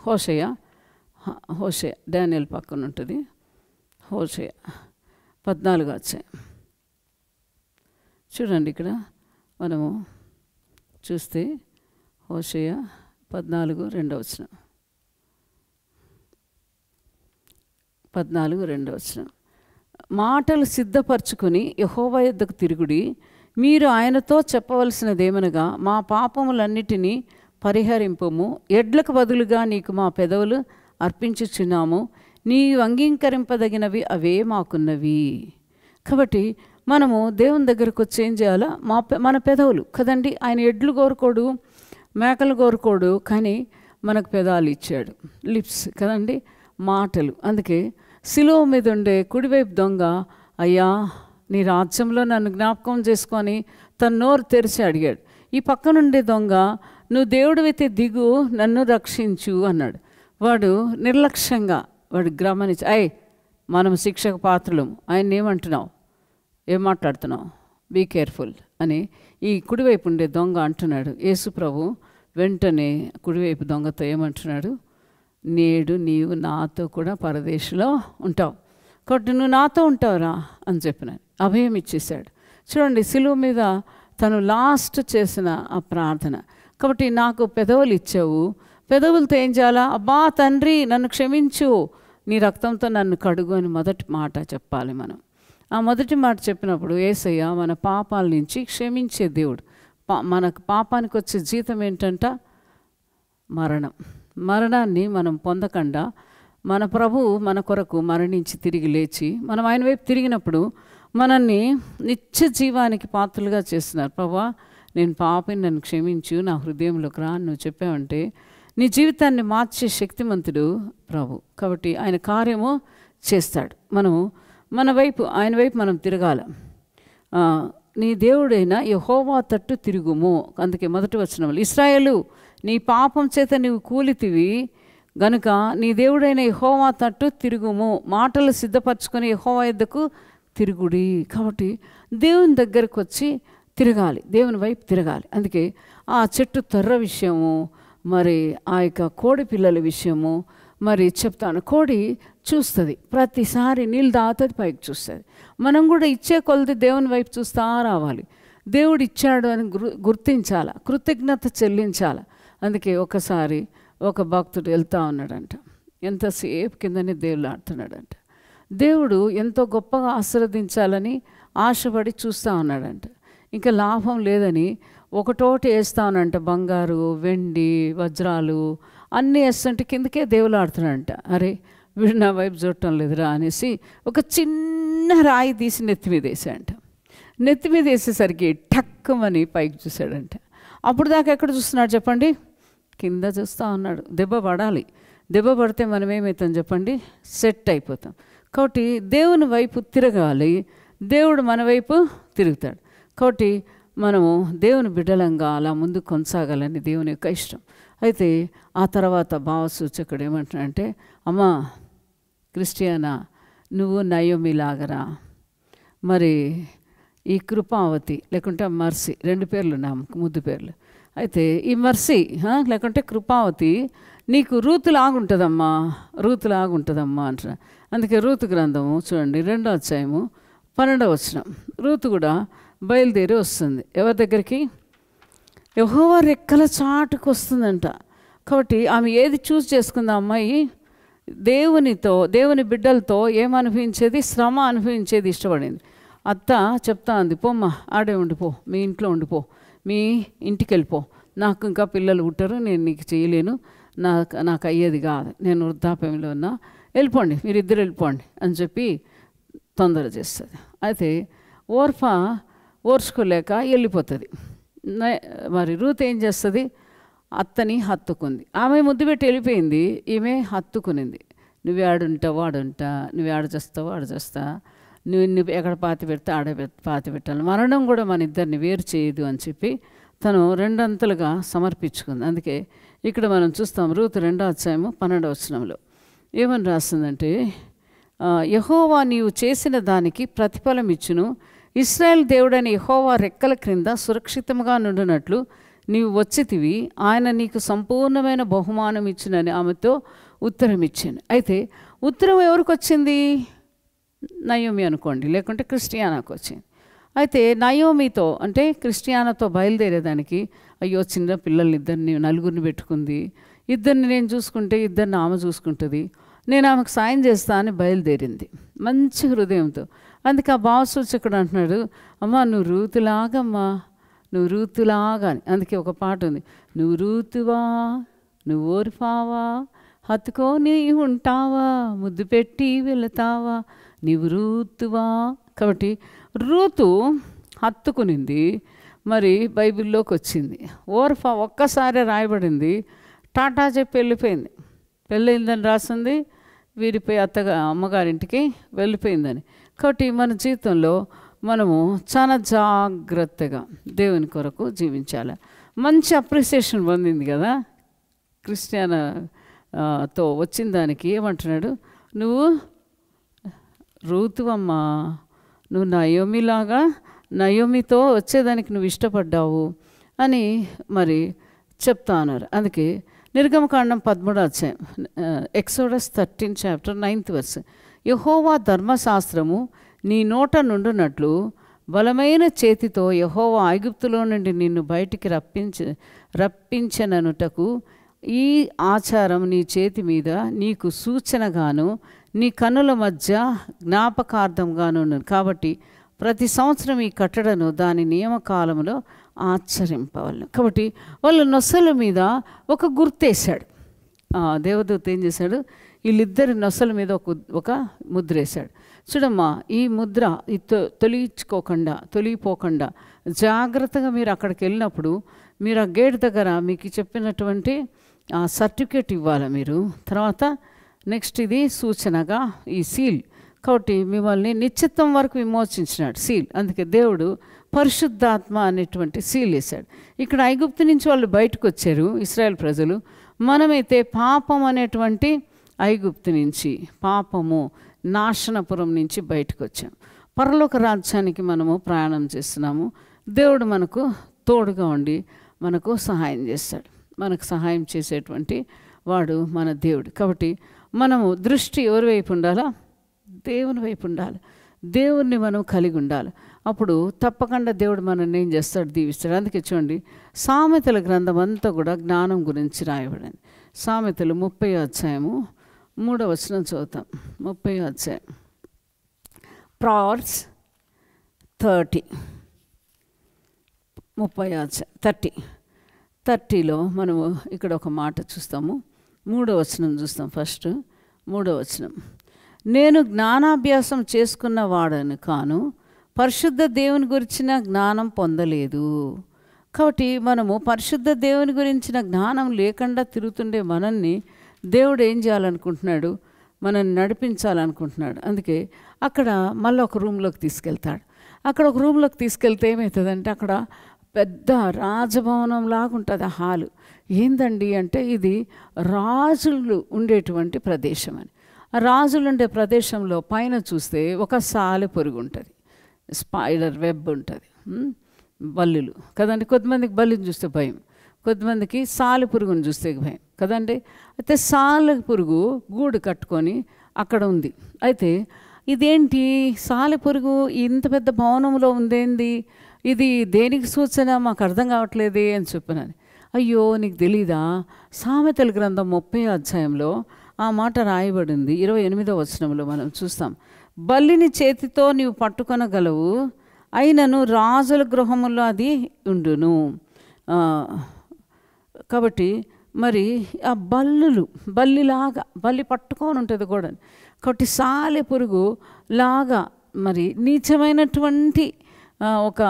హోషేయ డానియేల్ పక్కన ఉంటుంది, హోషేయ 14వ అధ్యాయం చూడండి. ఇక్కడ మనము చూస్తే హోషేయ 14:2 14:2 మాటలు సిద్ధపరచుకొని యెహోవా యొద్దకు తిరుగుడి, మీరు ఆయనతో చెప్పవలసినదేమనగా మా పాపములన్నిటినీ పరిహరింపము, ఎడ్లకు బదులుగా నీకు మా పెదవులు అర్పించుచున్నాము, నీవు అంగీకరింపదగినవి అవే మాకున్నవి. కాబట్టి మనము దేవుని దగ్గరకు వచ్చి ఏం చేయాలా? మన పెదవులు కదండి. ఆయన ఎడ్లు కోరుకోడు, మేకలు కోరుకోడు, కానీ మనకు పెదాలు ఇచ్చాడు, లిప్స్ కదండి, మాటలు. అందుకే సిలువ మీద ఉండే కుడివైపు దొంగ, అయ్యా నీ రాజ్యంలో నన్ను జ్ఞాపకం చేసుకొని తన నోరు తెరిచి అడిగాడు. ఈ పక్కనుండే దొంగ, నువ్వు దేవుడివైతే దిగు, నన్ను రక్షించు అన్నాడు. వాడు నిర్లక్ష్యంగా వాడు గమనించి, మనం శిక్షకు పాత్రలం, ఆయన ఏమంటున్నావు, ఏం మాట్లాడుతున్నావు, బీ కేర్ఫుల్ అని ఈ కుడివైపు ఉండే దొంగ అంటున్నాడు. యేసు ప్రభు వెంటనే కుడివైపు దొంగతో ఏమంటున్నాడు? నేడు నీవు నాతో కూడా పరదేశంలో ఉంటావు, కాబట్టి నువ్వు నాతో ఉంటావురా అని చెప్పినాను. అభయం ఇచ్చేశాడు. చూడండి, సిలువ మీద తను లాస్ట్ చేసిన ఆ ప్రార్థన. కాబట్టి నాకు పెదవులు ఇచ్చావు, పెదవులతో ఏం చేయాలా? అబ్బా తండ్రి నన్ను క్షమించు, నీ రక్తంతో నన్ను కడుగు అని మొదటి మాట చెప్పాలి మనం. ఆ మొదటి మాట చెప్పినప్పుడు యేసయ్య మన పాపాల నుంచి క్షమించే దేవుడు. మనకు పాపానికి వచ్చే జీతం ఏంటంట? మరణం. మరణాన్ని మనం పొందకుండా మన ప్రభువు మన కొరకు మరణించి తిరిగి లేచి మనం ఆయన వైపు తిరిగినప్పుడు మనల్ని నిత్య జీవానికి పాత్రలుగా చేస్తున్నారు. ప్రభువా నేను పాపిని, నన్ను క్షమించు, నా హృదయంలోకి రా నువ్వు చెప్పావంటే నీ జీవితాన్ని మార్చే శక్తిమంతుడు ప్రభు. కాబట్టి ఆయన కార్యము చేస్తాడు. మనము ఆయన వైపు మనం తిరగాల. నీ దేవుడైన యెహోవా తట్టు తిరుగుము. అందుకే మొదటి వచనంలో ఇశ్రాయేలు నీ పాపం చేత నీవు కూలితివి గనుక నీ దేవుడైన యెహోవా తట్టు తిరుగుము, మాటలు సిద్ధపరచుకొని యెహోవా యొద్దకు తిరుగుడి. కాబట్టి దేవుని దగ్గరకు వచ్చి తిరగాలి, దేవుని వైపు తిరగాలి. అందుకే ఆ చెట్టు తర్ర విషయము, మరి ఆ యొక్క కోడి పిల్లల విషయము మరి చెప్తాను. కోడి చూస్తుంది, ప్రతిసారి నీళ్ళు తాగుతుంది, పైకి చూస్తుంది. మనం కూడా ఇచ్చే కొలది దేవుని వైపు చూస్తూ రావాలి. దేవుడు ఇచ్చాడు అని గుర్తించాల, కృతజ్ఞత చెల్లించాల. అందుకే ఒకసారి ఒక భక్తుడు వెళ్తూ ఉన్నాడంట, ఎంతసేపు కిందనే దేవుడు ఆడుతున్నాడంట. దేవుడు ఎంతో గొప్పగా ఆశీర్వదించాలని ఆశపడి చూస్తూ ఉన్నాడంట. ఇంకా లాభం లేదని ఒకటోటి వేస్తానంట, బంగారు, వెండి, వజ్రాలు అన్నీ వేస్తుంటే కిందకే దేవుడు ఆడుతున్నాడంట. అరే వీడు నా వైపు చూడటం లేదురా అనేసి ఒక చిన్న రాయి తీసి నెత్తి మీద వేసాడంట. నెత్తి మీద వేసేసరికి టక్కుమని పైకి చూశాడంట. అప్పుడు దాకా ఎక్కడ చూస్తున్నాడు చెప్పండి? కింద చూస్తూ ఉన్నాడు. దెబ్బ పడాలి, దెబ్బ పడితే మనం ఏమవుతాం చెప్పండి? సెట్ అయిపోతాం. కాబట్టి దేవుని వైపు తిరగాలి, దేవుడు మన వైపు తిరుగుతాడు. కాబట్టి మనము దేవుని బిడ్డలంగా అలా ముందు కొనసాగాలని దేవుని యొక్క ఇష్టం. అయితే ఆ తర్వాత భావసూచకుడు ఏమంటున్నాడంటే, అమ్మా క్రిస్టియానా నువ్వు నయోమిలాగరా, మరి ఈ కృపావతి లేకుంటే మర్సీ, 2 పేర్లు నా ముద్దు పేర్లు. అయితే ఈ మర్సీ లేకుంటే కృపావతి నీకు రూతులాగుంటుందమ్మా, రూతులాగుంటుందమ్మా అంటున్నా. అందుకే రూతు గ్రంథము చూడండి 2వ అధ్యాయము 12వ వచనం. రూతు కూడా బయలుదేరి వస్తుంది ఎవరి దగ్గరికి? యెహోవా రెక్కల చాటుకు వస్తుందంట. కాబట్టి ఆమె ఏది చూస్ చేసుకుంది అమ్మాయి? దేవుని బిడ్డలతో ఏమనుభవించేది? శ్రమ అనుభవించేది ఇష్టపడింది. అత్త చెప్తా ఉంది, పోమ్మా ఆడే ఉండిపో, మీ ఇంట్లో ఉండిపో, మీ ఇంటికి వెళ్ళిపో, నాకు ఇంకా పిల్లలు పుట్టరు, నేను నీకు చేయలేను, నాకు అయ్యేది కాదు, నేను వృద్ధాప్యంలో ఉన్నా, వెళ్ళిపోండి మీరిద్దరు వెళ్ళిపోండి అని చెప్పి తొందర చేస్తుంది. అయితే ఓర్చుకోలేక వెళ్ళిపోతుంది. మరి రూత్ ఏం చేస్తుంది? అత్తని హత్తుకుంది. ఆమె ముద్దు పెట్టి వెళ్ళిపోయింది, ఈమె హత్తుకునింది. నువ్వు ఆడుంటావు ఆడుంటా, నువ్వు ఆడ చేస్తావు ఆడ చేస్తా, నువ్వు ఎక్కడ పాతి పెడితే ఆడ పాతి పెట్టాలి, మరణం కూడా మన ఇద్దరిని వేరు చేయదు అని చెప్పి తను 2 అంతలుగా సమర్పించుకుంది. అందుకే ఇక్కడ మనం చూస్తాం రూతు 2వ అధ్యాయము 12వ వచనంలో ఏమని రాస్తుందంటే, యెహోవా నీవు చేసిన దానికి ప్రతిఫలం ఇచ్చును, ఇశ్రాయేల్ దేవుడైన యెహోవా రెక్కల క్రింద సురక్షితంగా నుండినట్లు నీవు వచ్చితివి, ఆయన నీకు సంపూర్ణమైన బహుమానం ఇచ్చునని ఆమెతో ఉత్తరం ఇచ్చాను. అయితే ఉత్తరం ఎవరికి వచ్చింది? నయోమి అనుకోండి, లేకుంటే క్రిస్టియానాకు వచ్చింది. అయితే నయోమితో అంటే క్రిస్టియానాతో బయలుదేరేదానికి, అయ్యో చిన్న పిల్లల్ని నలుగురిని పెట్టుకుంది, ఇద్దరిని నేను చూసుకుంటే ఇద్దరిని ఆమె చూసుకుంటుంది, నేను ఆమెకు సాయం చేస్తా అని బయలుదేరింది మంచి హృదయంతో. అందుకే ఆ భావసూచకుడు అంటున్నాడు, అమ్మా నువ్వు రూతులాగమ్మా, నువ్వు రూతులాగా అని. అందుకే ఒక పాట ఉంది, నువ్వు రూతువా నువ్వు ఓర్పావా, హత్తుకొని ఉంటావా, ముద్దు పెట్టి వెళతావా, నీవు రూతువా. కాబట్టి రూతు హత్తుకునింది, మరి బైబిల్లోకి వచ్చింది. ఓర్ఫా ఒక్కసారి రాయబడింది, టాటా చెప్పి వెళ్ళిపోయింది. పెళ్ళయిందని రాసింది, వీరిపోయి అమ్మగారింటికి వెళ్ళిపోయిందని. కాబట్టి మన జీవితంలో మనము చాలా జాగ్రత్తగా దేవుని కొరకు జీవించాలి. మంచి అప్రిసియేషన్ పొందింది కదా క్రిస్టియానాతో వచ్చిన దానికి. ఏమంటున్నాడు? నువ్వు రూతువమ్మా, నువ్వు నయోమిలాగా నయోమితో వచ్చేదానికి నువ్వు ఇష్టపడ్డావు అని మరి చెప్తా ఉన్నారు. అందుకే నిర్గమకాండం 13వ అధ్యాయం, ఎక్సోడస్ 13 చాప్టర్ 9th verse, యెహోవా ధర్మశాస్త్రము నీ నోట నుండునట్లు బలమైన చేతితో యెహోవా ఐగుప్తులో నుండి నిన్ను బయటికి రప్పించననుటకు ఈ ఆచారం నీ చేతి మీద నీకు సూచనగాను నీ కన్నుల మధ్య జ్ఞాపకార్థంగాను ఉన్నది. కాబట్టి ప్రతి సంవత్సరం ఈ కట్టడను దాని నియమకాలంలో ఆచరింపవలను. కాబట్టి వాళ్ళ నొసల మీద ఒక గుర్తేశాడు. దేవదూత ఏం చేశాడు, వీళ్ళిద్దరి నొసల మీద ఒక ముద్ర వేశాడు. చూడమ్మా, ఈ ముద్ర తొలిగిపోకుండా జాగ్రత్తగా మీరు అక్కడికి వెళ్ళినప్పుడు మీరు ఆ గేట్ దగ్గర మీకు చెప్పినటువంటి సర్టిఫికేట్ ఇవ్వాలి మీరు. తర్వాత నెక్స్ట్ ఇది సూచనగా ఈ సీల్. కాబట్టి మిమ్మల్ని నిశ్చిత్వం వరకు విమోచించినాడు సీల్. అందుకే దేవుడు పరిశుద్ధాత్మ అనేటువంటి సీల్ వేశాడు. ఇక్కడ ఐగుప్తు నుంచి వాళ్ళు బయటకు వచ్చారు ఇశ్రాయేల్ ప్రజలు. మనమైతే పాపం అనేటువంటి ఐగుప్తు నుంచి, పాపము నాశనపురం నుంచి బయటకు వచ్చాం. పరలోక రాజ్యానికి మనము ప్రయాణం చేస్తున్నాము. దేవుడు మనకు తోడుగా ఉండి మనకు సహాయం చేస్తాడు. మనకు సహాయం చేసేటువంటి వాడు మన దేవుడు. కాబట్టి మనము దృష్టి ఎవరి వైపు ఉండాలా? దేవుని వైపు ఉండాలి. దేవుణ్ణి మనం కలిగి ఉండాలి. అప్పుడు తప్పకుండా దేవుడు మనల్ని ఏం చేస్తాడు? దీవిస్తాడు. అందుకే చూడండి, సామెతల గ్రంథం అంతా కూడా జ్ఞానం గురించి రాయబడింది. సామెతలు 30వ అధ్యాయము 3వ వచనం చదువుతాం. 30వ అధ్యాయం, Proverbs 30, 30వ అధ్యాయం 30లో మనము ఇక్కడ ఒక మాట చూస్తాము. 3వ వచనం చూస్తాం. ఫస్ట్ 3వ వచనం, నేను జ్ఞానాభ్యాసం చేసుకున్న వాడని కాను, పరిశుద్ధ దేవుని గురించిన జ్ఞానం పొందలేదు. కాబట్టి మనము పరిశుద్ధ దేవుని గురించిన జ్ఞానం లేకుండా తిరుగుతుండే మనల్ని దేవుడు ఏం చేయాలనుకుంటున్నాడు? మనల్ని నడిపించాలనుకుంటున్నాడు. అందుకే అక్కడ మళ్ళీ ఒక రూమ్లోకి తీసుకెళ్తాడు. అక్కడ ఒక రూమ్లోకి తీసుకెళ్తే ఏమవుతుందంటే అక్కడ పెద్ద రాజభవనం లాగా ఉంటుంది ఆ హాలు. ఏందండి అంటే ఇది రాజులు ఉండేటువంటి ప్రదేశం అని. ఆ రాజులు ఉండే ప్రదేశంలో పైన చూస్తే ఒక సాలెపురుగు ఉంటుంది, స్పైడర్ వెబ్ ఉంటుంది, బల్లులు కదండి. కొంతమందికి బల్లిని చూస్తే భయం, కొంతమందికి సాలెపురుగుని చూస్తే భయం కదండి. అయితే సాలెపురుగు గూడు కట్టుకొని అక్కడ ఉంది. అయితే ఇదేంటి సాలెపురుగు ఇంత పెద్ద భవనంలో ఉందేంది, ఇది దేనికి సూచన మాకు అర్థం కావట్లేదే అని చెప్పినాను. అయ్యో నీకు తెలీదా? సామెతల గ్రంథం 30వ అధ్యాయంలో ఆ మాట రాయబడింది. 28వ వచనంలో మనం చూస్తాం, బల్లిని చేతితో నీవు పట్టుకొనగలవు, అయినను రాజుల గృహములో అది ఉండును. కాబట్టి మరి ఆ బల్లి పట్టుకొని ఉంటుంది కూడా. కాబట్టి సాలెపురుగు లాగా మరి నీచమైనటువంటి ఒక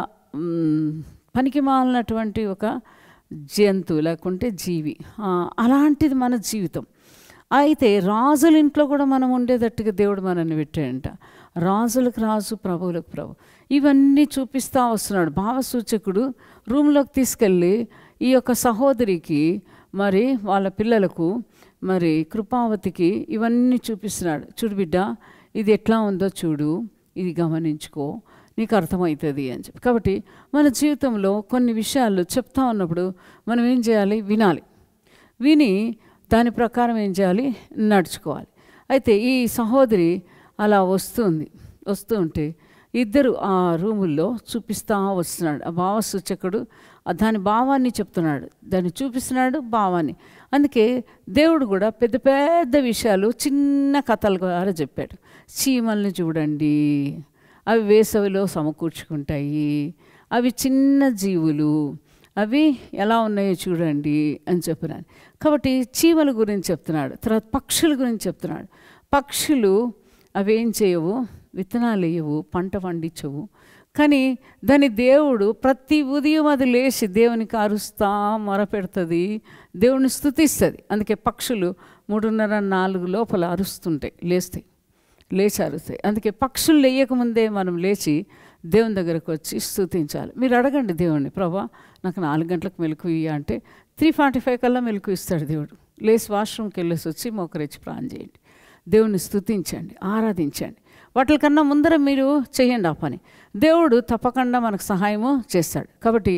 పనికి మాలినటువంటి ఒక జంతువు లేకుంటే జీవి, అలాంటిది మన జీవితం. అయితే రాజుల ఇంట్లో కూడా మనం ఉండేటట్టుగా దేవుడు మనల్ని పెట్టాడంట. రాజులకు రాజు, ప్రభువులకు ప్రభు. ఇవన్నీ చూపిస్తూ వస్తున్నాడు. భావసూచకుడు రూమ్లోకి తీసుకెళ్ళి ఈ యొక్క సహోదరికి మరి వాళ్ళ పిల్లలకు మరి కృపావతికి ఇవన్నీ చూపిస్తున్నాడు. చూడు బిడ్డ, ఇది ఎట్లా ఉందో చూడు, ఇది గమనించుకో, నీకు అర్థమవుతుంది అని చెప్పి. కాబట్టి మన జీవితంలో కొన్ని విషయాలు చెప్తా ఉన్నప్పుడు మనం ఏం చేయాలి? విని దాని ప్రకారం ఏం చేయాలి? నడుచుకోవాలి. అయితే ఈ సహోదరి అలా వస్తూ ఉంటే ఇద్దరు ఆ రూముల్లో చూపిస్తూ వస్తున్నాడు. ఆ భావసూచకుడు దాని భావాన్ని చెప్తున్నాడు, దాన్ని చూపిస్తున్నాడు భావాన్ని. అందుకే దేవుడు కూడా పెద్ద పెద్ద విషయాలు చిన్న కథల ద్వారా చెప్పాడు. చీమల్ని చూడండి, అవి వేసవిలో సమకూర్చుకుంటాయి, అవి చిన్న జీవులు, అవి ఎలా ఉన్నాయో చూడండి అని చెప్పినాను. కాబట్టి చీమల గురించి చెప్తున్నాడు. తర్వాత పక్షుల గురించి చెప్తున్నాడు. పక్షులు అవి ఏం చేయవు, విత్తనాలు వేయవు, పంట పండించవు. కానీ దాని దేవుడు ప్రతి ఉదయం అది లేచి దేవునికి అరుస్తా మొరపెడుతుంది, దేవుని స్తుతిస్తుంది. అందుకే పక్షులు 3:30-4 లోపల అరుస్తుంటాయి, లేచి అరుస్తాయి. అందుకే పక్షులు లేయకముందే మనం లేచి దేవుని దగ్గరకు వచ్చి స్తుతించాలి. మీరు అడగండి దేవుణ్ణి, ప్రభా నాకు 4 గంటలకు మెలకు ఇయ్య అంటే 3:45 కల్లా మెలకు ఇస్తాడు దేవుడు. లేచి వాష్రూమ్కి వెళ్ళేసి వచ్చి మోకరించి ప్రార్థన చేయండి, దేవుని స్తుతించండి, ఆరాధించండి. వాటికన్నా ముందర మీరు చేయండి ఆ పని. దేవుడు తప్పకుండా మనకు సహాయము చేస్తాడు. కాబట్టి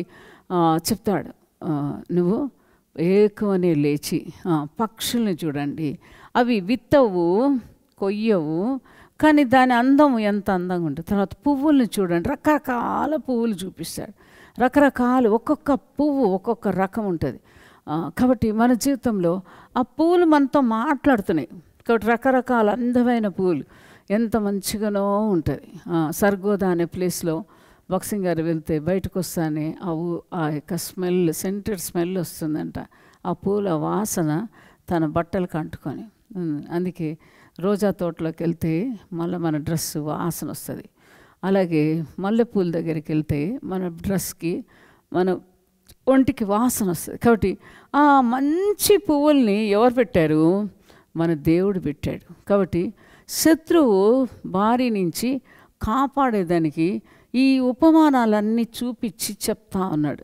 చెప్తాడు, నువ్వు ఏకమని లేచి పక్షుల్ని చూడండి, అవి విత్తవు కొయ్యవు, కానీ దాని అందము ఎంత అందంగా ఉంటుంది. తర్వాత పువ్వుల్ని చూడండి, రకరకాల పువ్వులు చూపిస్తాడు. రకరకాలు, ఒక్కొక్క పువ్వు ఒక్కొక్క రకం ఉంటుంది. కాబట్టి మన జీవితంలో ఆ పువ్వులు మనతో మాట్లాడుతున్నాయి. కాబట్టి రకరకాల అందమైన పువ్వులు ఎంత మంచిగానో ఉంటుంది. సర్గోదా అనే ప్లేస్లో బాక్సింగ్ గారు వెళ్తే బయటకు వస్తానే ఆ యొక్క స్మెల్, సెంటెడ్ స్మెల్ వస్తుందంట. ఆ పూల వాసన తన బట్టలకు అంటుకొని. అందుకే రోజా తోటలోకి వెళ్తే మళ్ళీ మన డ్రెస్ వాసన వస్తుంది. అలాగే మల్లెపూల దగ్గరికి వెళ్తే మన డ్రెస్కి, మన ఒంటికి వాసన వస్తుంది. కాబట్టి ఆ మంచి పువ్వుల్ని ఎవరు పెట్టారు? మన దేవుడు పెట్టాడు. కాబట్టి శత్రువు బారి నుంచి కాపాడేదానికి ఈ ఉపమానాలన్నీ చూపించి చెప్తా ఉన్నాడు.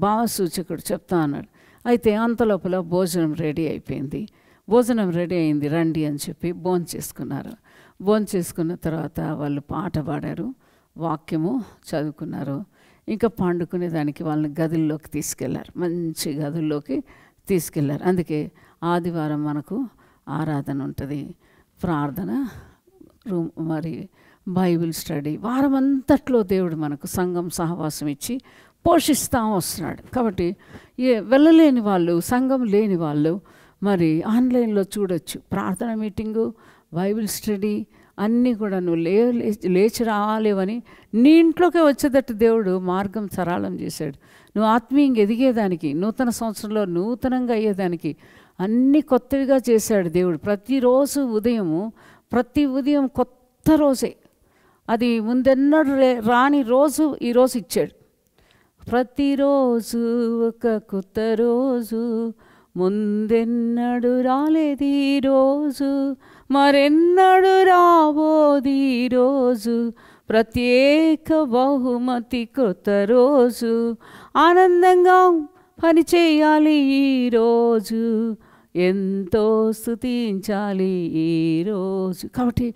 భావసూచకుడు చెప్తా అన్నాడు. అయితే అంతలోపల భోజనం రెడీ అయిపోయింది. భోజనం రెడీ అయింది, రండి అని చెప్పి భోంచేసుకున్నారు. భోంచేసుకున్న తర్వాత వాళ్ళు పాట పాడారు, వాక్యము చదువుకున్నారు. ఇంకా పండుకునే దానికి వాళ్ళని గదుల్లోకి తీసుకెళ్లారు, మంచి గదుల్లోకి తీసుకెళ్లారు. అందుకే ఆదివారం మనకు ఆరాధన ఉంటుంది, ప్రార్థన రూమ్, మరి బైబిల్ స్టడీ. వారం అంతట్లో దేవుడు మనకు సంఘం సహవాసం ఇచ్చి పోషిస్తూ వస్తున్నాడు. కాబట్టి వెళ్ళలేని వాళ్ళు, సంఘం లేని వాళ్ళు మరి ఆన్లైన్లో చూడొచ్చు. ప్రార్థన మీటింగు, బైబిల్ స్టడీ అన్నీ కూడా నువ్వు లేచి రావాలేవని నీ ఇంట్లోకే వచ్చేటట్టు దేవుడు మార్గం సరళం చేశాడు. నువ్వు ఆత్మీయంగా ఎదిగేదానికి, నూతన సంవత్సరంలో నూతనంగా అయ్యేదానికి అన్నీ కొత్తవిగా చేశాడు దేవుడు. ప్రతిరోజు ప్రతి ఉదయం కొత్త రోజే. అది ముందెన్నడూ రాని రోజు ఈరోజు ఇచ్చాడు. ప్రతిరోజు ఒక కొత్త రోజు, ముందెన్నడు రాలేదు ఈరోజు, మరెన్నడు రాబోది ఈరోజు, ప్రత్యేక బహుమతి కొత్త రోజు, ఆనందంగా పనిచేయాలి ఈరోజు, ఎంతో స్తుతించాలి ఈరోజు. కాబట్టి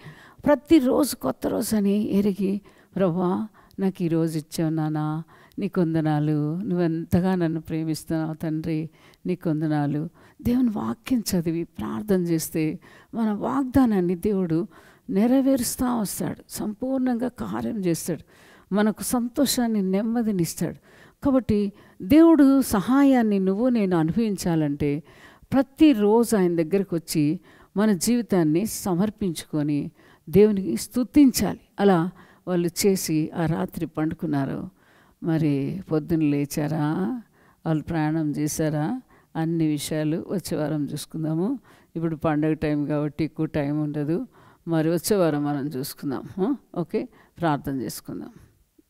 ప్రతిరోజు కొత్త రోజు అని ఎరిగి, ప్రభువా నాకు ఈరోజు ఇచ్చావు నాన్న, నీకు వందనాలు, నువ్వెంతగా నన్ను ప్రేమిస్తున్నావు తండ్రి, నీకు వందనాలు. దేవుని వాక్యం చదివి ప్రార్థన చేస్తే మన వాగ్దానాన్ని దేవుడు నెరవేరుస్తూ వస్తాడు, సంపూర్ణంగా కార్యం చేస్తాడు, మనకు సంతోషాన్ని, నెమ్మదినిస్తాడు. కాబట్టి దేవుడు సహాయాన్ని నేను అనుభవించాలంటే ప్రతిరోజు ఆయన దగ్గరికి వచ్చి మన జీవితాన్ని సమర్పించుకొని దేవునికి స్తుతించాలి. అలా వాళ్ళు చేసి ఆ రాత్రి పండుకున్నారు. మరి పొద్దున్న లేచారా, వాళ్ళు ప్రయాణం చేశారా, అన్ని విషయాలు వచ్చే వారం చూసుకుందాము. ఇప్పుడు పండగ టైం కాబట్టి ఎక్కువ టైం ఉండదు. మరి వచ్చే వారం మనం చూసుకుందాం. ఓకే, ప్రార్థన చేసుకుందాం.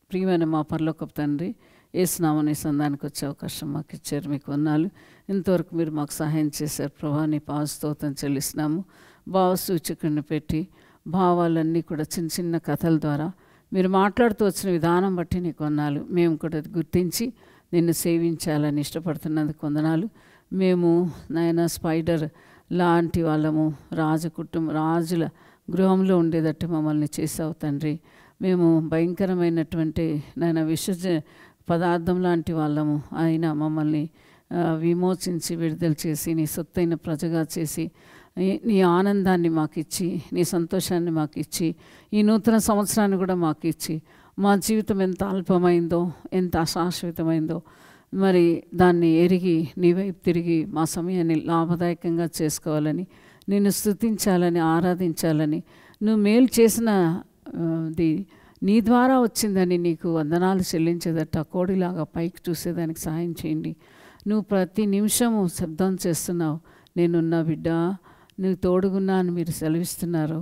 ప్రియమైన మా పరలోకపు తండ్రి, యేసునామమున సంధానికి వచ్చే అవకాశం మాకు ఇచ్చారు, మీకు వందనాలు. ఇంతవరకు మీరు మాకు సహాయం చేశారు ప్రభా, నీ స్తోత్రం చెల్లిస్తున్నాము. భావసూచకుడిని పెట్టి భావాలన్నీ కూడా చిన్న చిన్న కథల ద్వారా మీరు మాట్లాడుతూ వచ్చిన విధానం బట్టి నీకు వందనాలు. మేము కూడా గుర్తించి నిన్ను సేవించాలని ఇష్టపడుతున్నందుకు వందనాలు. మేము నాయన స్పైడర్ లాంటి వాళ్ళము, రాజుల గృహంలో ఉండేటట్టు మమ్మల్ని చేసావు తండ్రి. మేము భయంకరమైనటువంటి నాయన పదార్థం లాంటి వాళ్ళము, అయినా మమ్మల్ని విమోచించి విడుదల చేసి నీ సొత్తైన ప్రజగా చేసి నీ ఆనందాన్ని మాకు ఇచ్చి, నీ సంతోషాన్ని మాకు ఇచ్చి, ఈ నూతన సంవత్సరాన్ని కూడా మాకు ఇచ్చి, మా జీవితం ఎంత అల్పమైందో, ఎంత అశాశ్వతమైందో మరి దాన్ని ఎరిగి నీ వైపు తిరిగి మా సమయాన్ని లాభదాయకంగా చేసుకోవాలని, నిన్ను స్తుతించాలని, ఆరాధించాలని, నువ్వు మేలు చేసిన నీ ద్వారా వచ్చిందని నీకు వందనాలు చెల్లించేదట కోడిలాగా పైకి చూసేదానికి సహాయం చేయండి. నువ్వు ప్రతి నిమిషము శబ్దం చేస్తున్నావు, నేనున్న బిడ్డ, నువ్వు తోడుగున్నా అని మీరు సెలవిస్తున్నారు.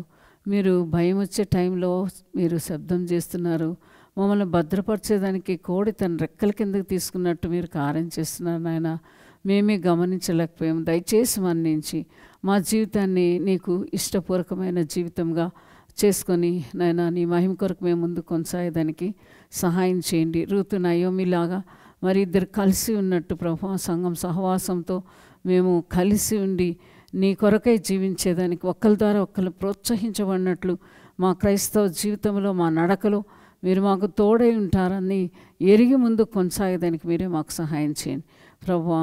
మీరు భయం వచ్చే టైంలో మీరు శబ్దం చేస్తున్నారు. మమ్మల్ని భద్రపరిచేదానికి కోడి తన రెక్కల కిందకి తీసుకున్నట్టు మీరు కార్యం చేస్తున్నారు నాయన. మేమే గమనించలేకపోయాము. దయచేసి మన్నించి మా జీవితాన్ని నీకు ఇష్టపూర్వకమైన జీవితంగా చేసుకొని నాయన నీ మహిమ కొరకు మేము ముందు కొనసాగేదానికి సహాయం చేయండి. రూతు నయోమిలాగా మరి ఇద్దరు కలిసి ఉన్నట్టు ప్రభు, సంఘం సహవాసంతో మేము కలిసి ఉండి నీ కొరకై జీవించేదానికి ఒకరి ద్వారా ఒకరు ప్రోత్సహించబడినట్లు మా క్రైస్తవ జీవితంలో మా నడకలో మీరు మాకు తోడై ఉంటారని ఎరిగి ముందు కొనసాగేదానికి మీరే మాకు సహాయం చేయండి ప్రభువా.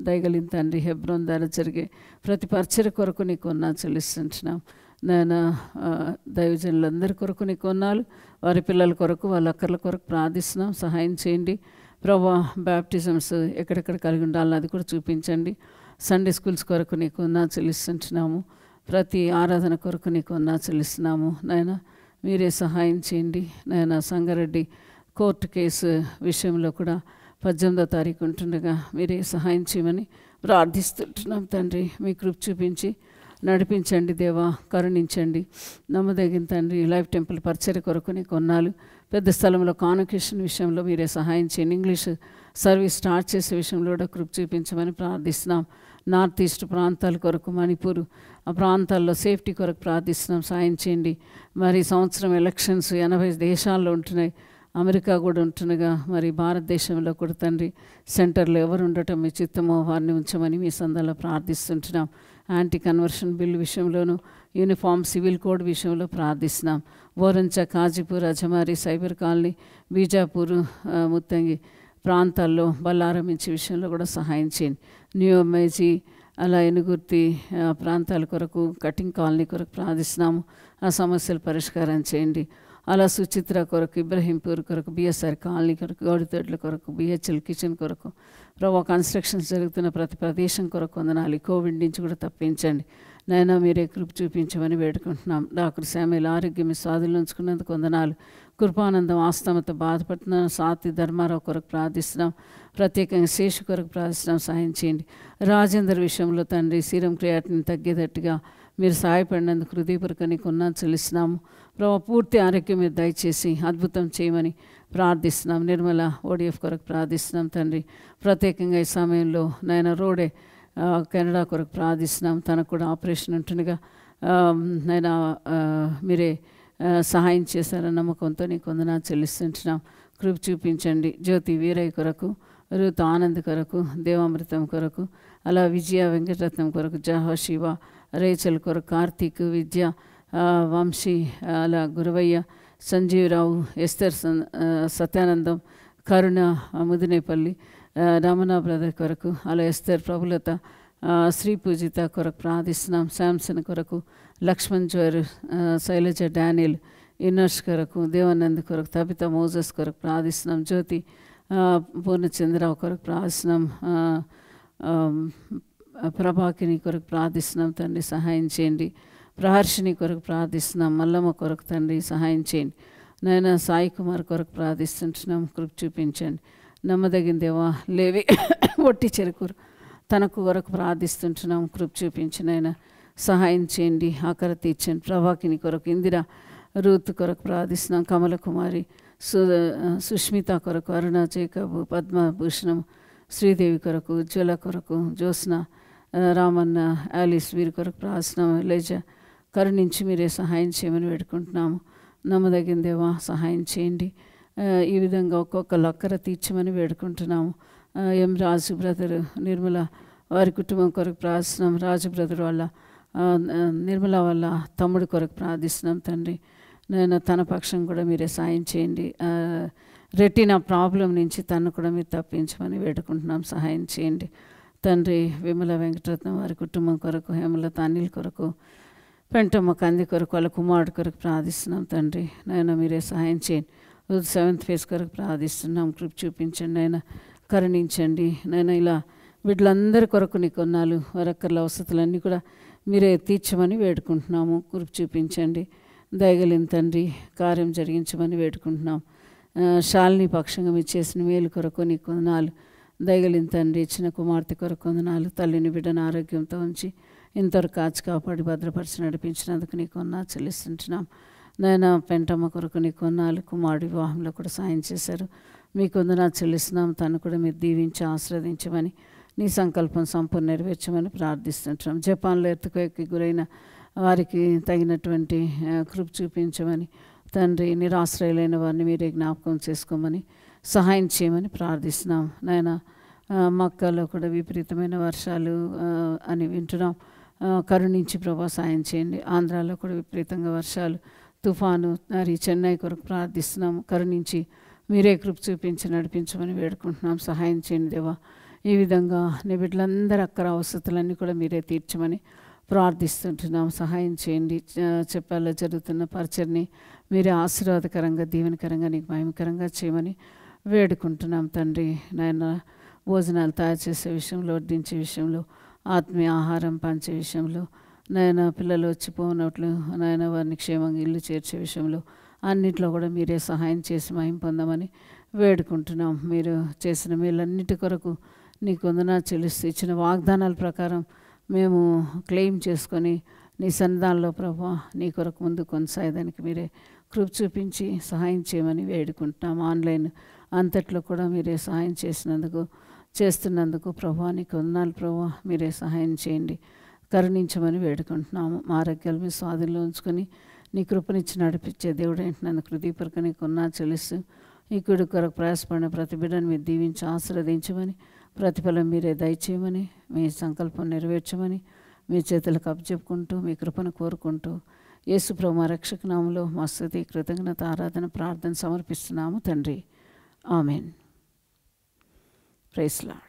దయగలిగిన తండ్రి, హెబ్రోన్ ద్వారా జరిగే ప్రతి పరిచర్య కొరకు నీకు వందనాలు చెల్లిస్తుంటున్నాం నాయనా. దైవజనులందరి కొరకు నీకు వందనాలు, వారి పిల్లల కొరకు వాళ్ళ అక్కర్ల కొరకు ప్రార్థిస్తున్నాం, సహాయం చేయండి ప్రభువా. బ్యాప్టిజమ్స్ ఎక్కడెక్కడ కలిగి ఉండాలని అది కూడా చూపించండి. సండే స్కూల్స్ కొరకు నీకు వందనాలు చెల్లిస్తుంటున్నాము, ప్రతి ఆరాధన కొరకు నీకు వందనాలు చెల్లిస్తున్నాము నాయన. మీరే సహాయం చేయండి నాయన. సంగారెడ్డి కోర్టు కేసు విషయంలో కూడా 18వ తారీఖు ఉంటుండగా మీరే సహాయం చేయమని ప్రార్థిస్తుంటున్నాం తండ్రి. మీ కృప చూపించి నడిపించండి దేవా, కరుణించండి. నమ్మదగిన తండ్రి, లైఫ్ టెంపుల్ పరిచర్య కొరకు నీకు వందనాలు. పెద్ద స్థలంలో కాన్వకేషన్ విషయంలో మీరే సహాయం చేయండి. ఇంగ్లీష్ సర్వీస్ స్టార్ట్ చేసే విషయంలో కూడా కృప చూపించమని ప్రార్థిస్తున్నాం. నార్త్ ఈస్ట్ ప్రాంతాల కొరకు, మణిపూర్ ఆ ప్రాంతాల్లో సేఫ్టీ కొరకు ప్రార్థిస్తున్నాం, సాయం చేయండి. మరి సంవత్సరం ఎలక్షన్స్ 80 దేశాల్లో ఉంటున్నాయి, అమెరికా కూడా ఉంటుండగా మరి భారతదేశంలో కూడా తండ్రి సెంటర్లో ఎవరు ఉండటం మీ చిత్తమో వారిని ఉంచమని మీ సందర్భంలో ప్రార్థిస్తుంటున్నాం. యాంటీ కన్వర్షన్ బిల్ విషయంలోనూ, యూనిఫామ్ సివిల్ కోడ్ విషయంలో ప్రార్థిస్తున్నాం. బోరంచ, కాజీపూర్, అజమారి, సైబర్ కాలనీ, బీజాపూర్, ముత్తంగి ప్రాంతాల్లో బల్లారమించే విషయంలో కూడా సహాయం చేయండి. న్యూ అమ్మేజీ, అలా ఎనుగుర్తి ప్రాంతాల కొరకు, కటింగ్ కాలనీ కొరకు ప్రార్థిస్తున్నాము, ఆ సమస్యలు పరిష్కారం చేయండి. అలా సుచిత్ర కొరకు, ఇబ్రహీంపూర్ కొరకు, బిఎస్ఆర్ కాలనీ కొరకు, గౌడితోట్ల కొరకు, బిహెచ్ఎల్ కిచెన్ కొరకు ప్రభు, కన్స్ట్రక్షన్స్ జరుగుతున్న ప్రతి ప్రదేశం కొరకు వందనాలు. కోవిడ్ నుంచి కూడా తప్పించండి నైనా, మీరే కృప చూపించమని వేడుకుంటున్నాం. డాక్టర్ శామ్యుల్ ఆరోగ్యం స్వాధీనంలో ఉంచుకున్నందుకు వందనాలు. కృపానందం ఆస్తమతో బాధపడుతున్న సాతి ధర్మారావు కొరకు ప్రార్థిస్తున్నాం, ప్రత్యేకంగా శేషు కొరకు ప్రార్థిస్తున్నాం, సాయం చేయండి. రాజేందర్ విషయంలో తండ్రి సీరం క్రియాటిని తగ్గేటట్టుగా మీరు సహాయపడినందుకు హృదయపూర్వక నీకు వందనాలు చెల్లిస్తున్నాము ప్రభు. పూర్తి ఆరోగ్యం మీరు దయచేసి అద్భుతం చేయమని ప్రార్థిస్తున్నాం. నిర్మల ఓడిఎఫ్ కొరకు ప్రార్థిస్తున్నాం తండ్రి. ప్రత్యేకంగా ఈ సమయంలో నాయన రోడే కెనడా కొరకు ప్రార్థిస్తున్నాం, తనకు కూడా ఆపరేషన్ ఉంటుండగా నాయన మీరే సహాయం చేశారన్న నమ్మకంతో నీకు వందనాలు చెల్లిస్తుంటున్నాం, కృప చూపించండి. జ్యోతి వీరయ్య కొరకు, రూత్ ఆనంద్ కొరకు, దేవామృతం కొరకు, అలా విజయ వెంకటరత్నం కొరకు, జహా శివ, రేచల్ కొరకు, కార్తీక్, విద్య, వంశీ, అలా గురవయ్య, సంజీవరావు, ఎస్తర్, సత్యానందం, కరుణ, ముదినేపల్లి, రమణ బ్రదర్ కొరకు, అలా ఎస్తర్, ప్రభులత, శ్రీ పూజిత కొరకు ప్రార్థిస్తున్నాం. శాంసన్ కొరకు, లక్ష్మణ్ జోర్, శైలజ, డానియల్, ఇన్నర్స్ కొరకు, దేవానంద్ కొరకు, తబిత మోజస్ కొరకు ప్రార్థిస్తున్నాం. జ్యోతి పూర్ణచంద్రరావు కొరకు ప్రార్థిస్తున్నాం. ప్రభాకిని కొరకు ప్రార్థిస్తున్నాం తండ్రి, సహాయం చేయండి. ప్రహర్షిని కొరకు ప్రార్థిస్తున్నాం. మల్లమ్మ కొరకు తండ్రి సహాయం చేయండి. నాయన సాయి కుమార్ కొరకు ప్రార్థిస్తుంటున్నాం, కృప చూపించండి. నమ్మదగిన దేవా లేవి ఒట్టి చెరుకూరు తనకు కొరకు ప్రార్థిస్తుంటున్నాం, కృప చూపించిన ఆయన సహాయం చేయండి, ఆకర తీర్చండి. ప్రభాకిని కొరకు, ఇందిరా, రూత్ కొరకు ప్రార్థిస్తున్నాం. కమల కుమారి, సుష్మిత కొరకు, అరుణ, జేకబ్, పద్మభూషణం, శ్రీదేవి కొరకు, ఉజ్వల కొరకు, జ్యోత్స్న, రామన్న, ఆలిస్ వీరి కొరకు ప్రార్థిస్తున్నాం. లేజ కరుణించి మీరే సహాయం చేయమని వేడుకుంటున్నాము. నమ్మదగిన దేవా సహాయం చేయండి. ఈ విధంగా ఒక్కొక్కరు అక్కర తీర్చమని వేడుకుంటున్నాము. ఎం రాజు బ్రదర్, నిర్మల వారి కుటుంబం కొరకు ప్రార్థిస్తున్నాం. రాజు బ్రదర్ వాళ్ళ నిర్మల వాళ్ళ తమ్ముడి కొరకు ప్రార్థిస్తున్నాం తండ్రి. నేను తన పక్షం కూడా మీరే సాయం చేయండి. రెటీనా ప్రాబ్లం నుంచి తను కూడా మీరు తప్పించమని వేడుకుంటున్నాం, సహాయం చేయండి తండ్రి. విమల వెంకటరత్నం వారి కుటుంబం కొరకు, హేమలత అనిల్ కొరకు, పెంటమ్మ కంది కొరకు, వాళ్ళ కుమారుడు కొరకు ప్రార్థిస్తున్నాం తండ్రి. నాయన మీరే సహాయం చేయండి. 7th ఫేజ్ కొరకు ప్రార్థిస్తున్నాం, కృప చూపించండి ఆయన, కరుణించండి నాయన. ఇలా వీళ్ళందరి కొరకు నీ కొన్నాళ్ళు వరక్కర్ల వసతులన్నీ కూడా మీరే తీర్చమని వేడుకుంటున్నాము, కృప చూపించండి. దయగలిగిన తండ్రి కార్యం జరిగించమని వేడుకుంటున్నాం. శాలిని పక్షంగా మీరు చేసిన మేలు కొరకు నీ కొందనాలు. దయగలిగిన తండ్రి ఇచ్చిన కుమార్తె కొరకు కొందనాలు. తల్లిని బిడ్డను ఆరోగ్యంతో ఉంచి ఇంతవరకు కాచి కాపాడి భద్రపరిచి నడిపించినందుకు నీ కొన్నాళ్ళు చెల్లిస్తుంటున్నాం. నాయన పెంటమ్మ కొరకు నీ కొన్నాళ్ళు, కుమారుడి వివాహంలో కూడా సాయం చేశారు, మీ కొందనాలు చెల్లిస్తున్నాం. తను కూడా మీరు దీవించి ఆశీర్వదించమని, నీ సంకల్పం సంపూర్ణ నెరవేర్చమని ప్రార్థిస్తుంటున్నాం. జపాన్లో ఎర్త్క్వేక్కి గురైన వారికి తగినటువంటి కృప చూపించమని తండ్రి, నిరాశ్రయులైన వారిని మీరే జ్ఞాపకం చేసుకోమని, సహాయం చేయమని ప్రార్థిస్తున్నాం. నాయన మక్కాలో కూడా విపరీతమైన వర్షాలు అని వింటున్నాం, కరుణించి ప్రభా సాయం చేయండి. ఆంధ్రాలో కూడా విపరీతంగా వర్షాలు, తుఫాను మరి చెన్నై కొరకు ప్రార్థిస్తున్నాము. కరుణించి మీరే కృప చూపించి నడిపించమని వేడుకుంటున్నాం. సహాయం చేయండి దేవా. ఈ విధంగా నీ బిడ్డలందరి అక్కర అవసరతలన్నీ కూడా మీరే తీర్చమని ప్రార్థిస్తుంటున్నాం. సహాయం చేయండి. చెప్పాలో జరుగుతున్న పరిచర్ని మీరే ఆశీర్వాదకరంగా దీవెనకరంగా నీకు మహిమకరంగా చేయమని వేడుకుంటున్నాం తండ్రి. నాయన భోజనాలు తయారు చేసే విషయంలో, వడ్డించే విషయంలో, ఆత్మీయ ఆహారం పంచే విషయంలో, నాయన పిల్లలు వచ్చిపోనట్లు నాయన వారిని క్షేమంగా ఇల్లు చేర్చే విషయంలో అన్నింటిలో కూడా మీరే సహాయం చేసి మహిమ పొందమని వేడుకుంటున్నాం. మీరు చేసిన మేలన్నిటి కొరకు నీకు వందనాలు చెల్లిస్తూ ఇచ్చిన వాగ్దానాల ప్రకారం మేము క్లెయిమ్ చేసుకొని నీ సన్నిధానంలో ప్రభువా నీ కొరకు ముందు కొనసాగడానికి మీరే కృప చూపించి సహాయం చేయమని వేడుకుంటున్నాం. ఆన్లైన్ అంతట్లో కూడా మీరే సహాయం చేస్తున్నందుకు ప్రభువా నీకు వందనాలు ప్రభువా. మీరే సహాయం చేయండి, కరుణించమని వేడుకుంటున్నాము. మా ఆరోగ్యాలు మీ స్వాధీనంలో ఉంచుకొని నీ కృపనిచ్చి నడిపించే దేవుడు ఏంటన్నందుకు హృదయపూర్వక నీకు వందనాలు చెల్లిస్తూ ఈ కుడి కొరకు ప్రయాసపడిన ప్రతి బిడ్డను మీరు దీవించి ఆశీర్వదించమని, ప్రతిఫలం మీరే దయచేయమని, మీ సంకల్పం నెరవేర్చమని మీ చేతులకు అప్పచెప్పుకుంటూ మీ కృపను కోరుకుంటూ యేసు ప్రభు మా రక్షక నామములో మా స్తుతి కృతజ్ఞత ఆరాధన ప్రార్థన సమర్పిస్తున్నాము తండ్రి. ఆమెన్. Praise lord.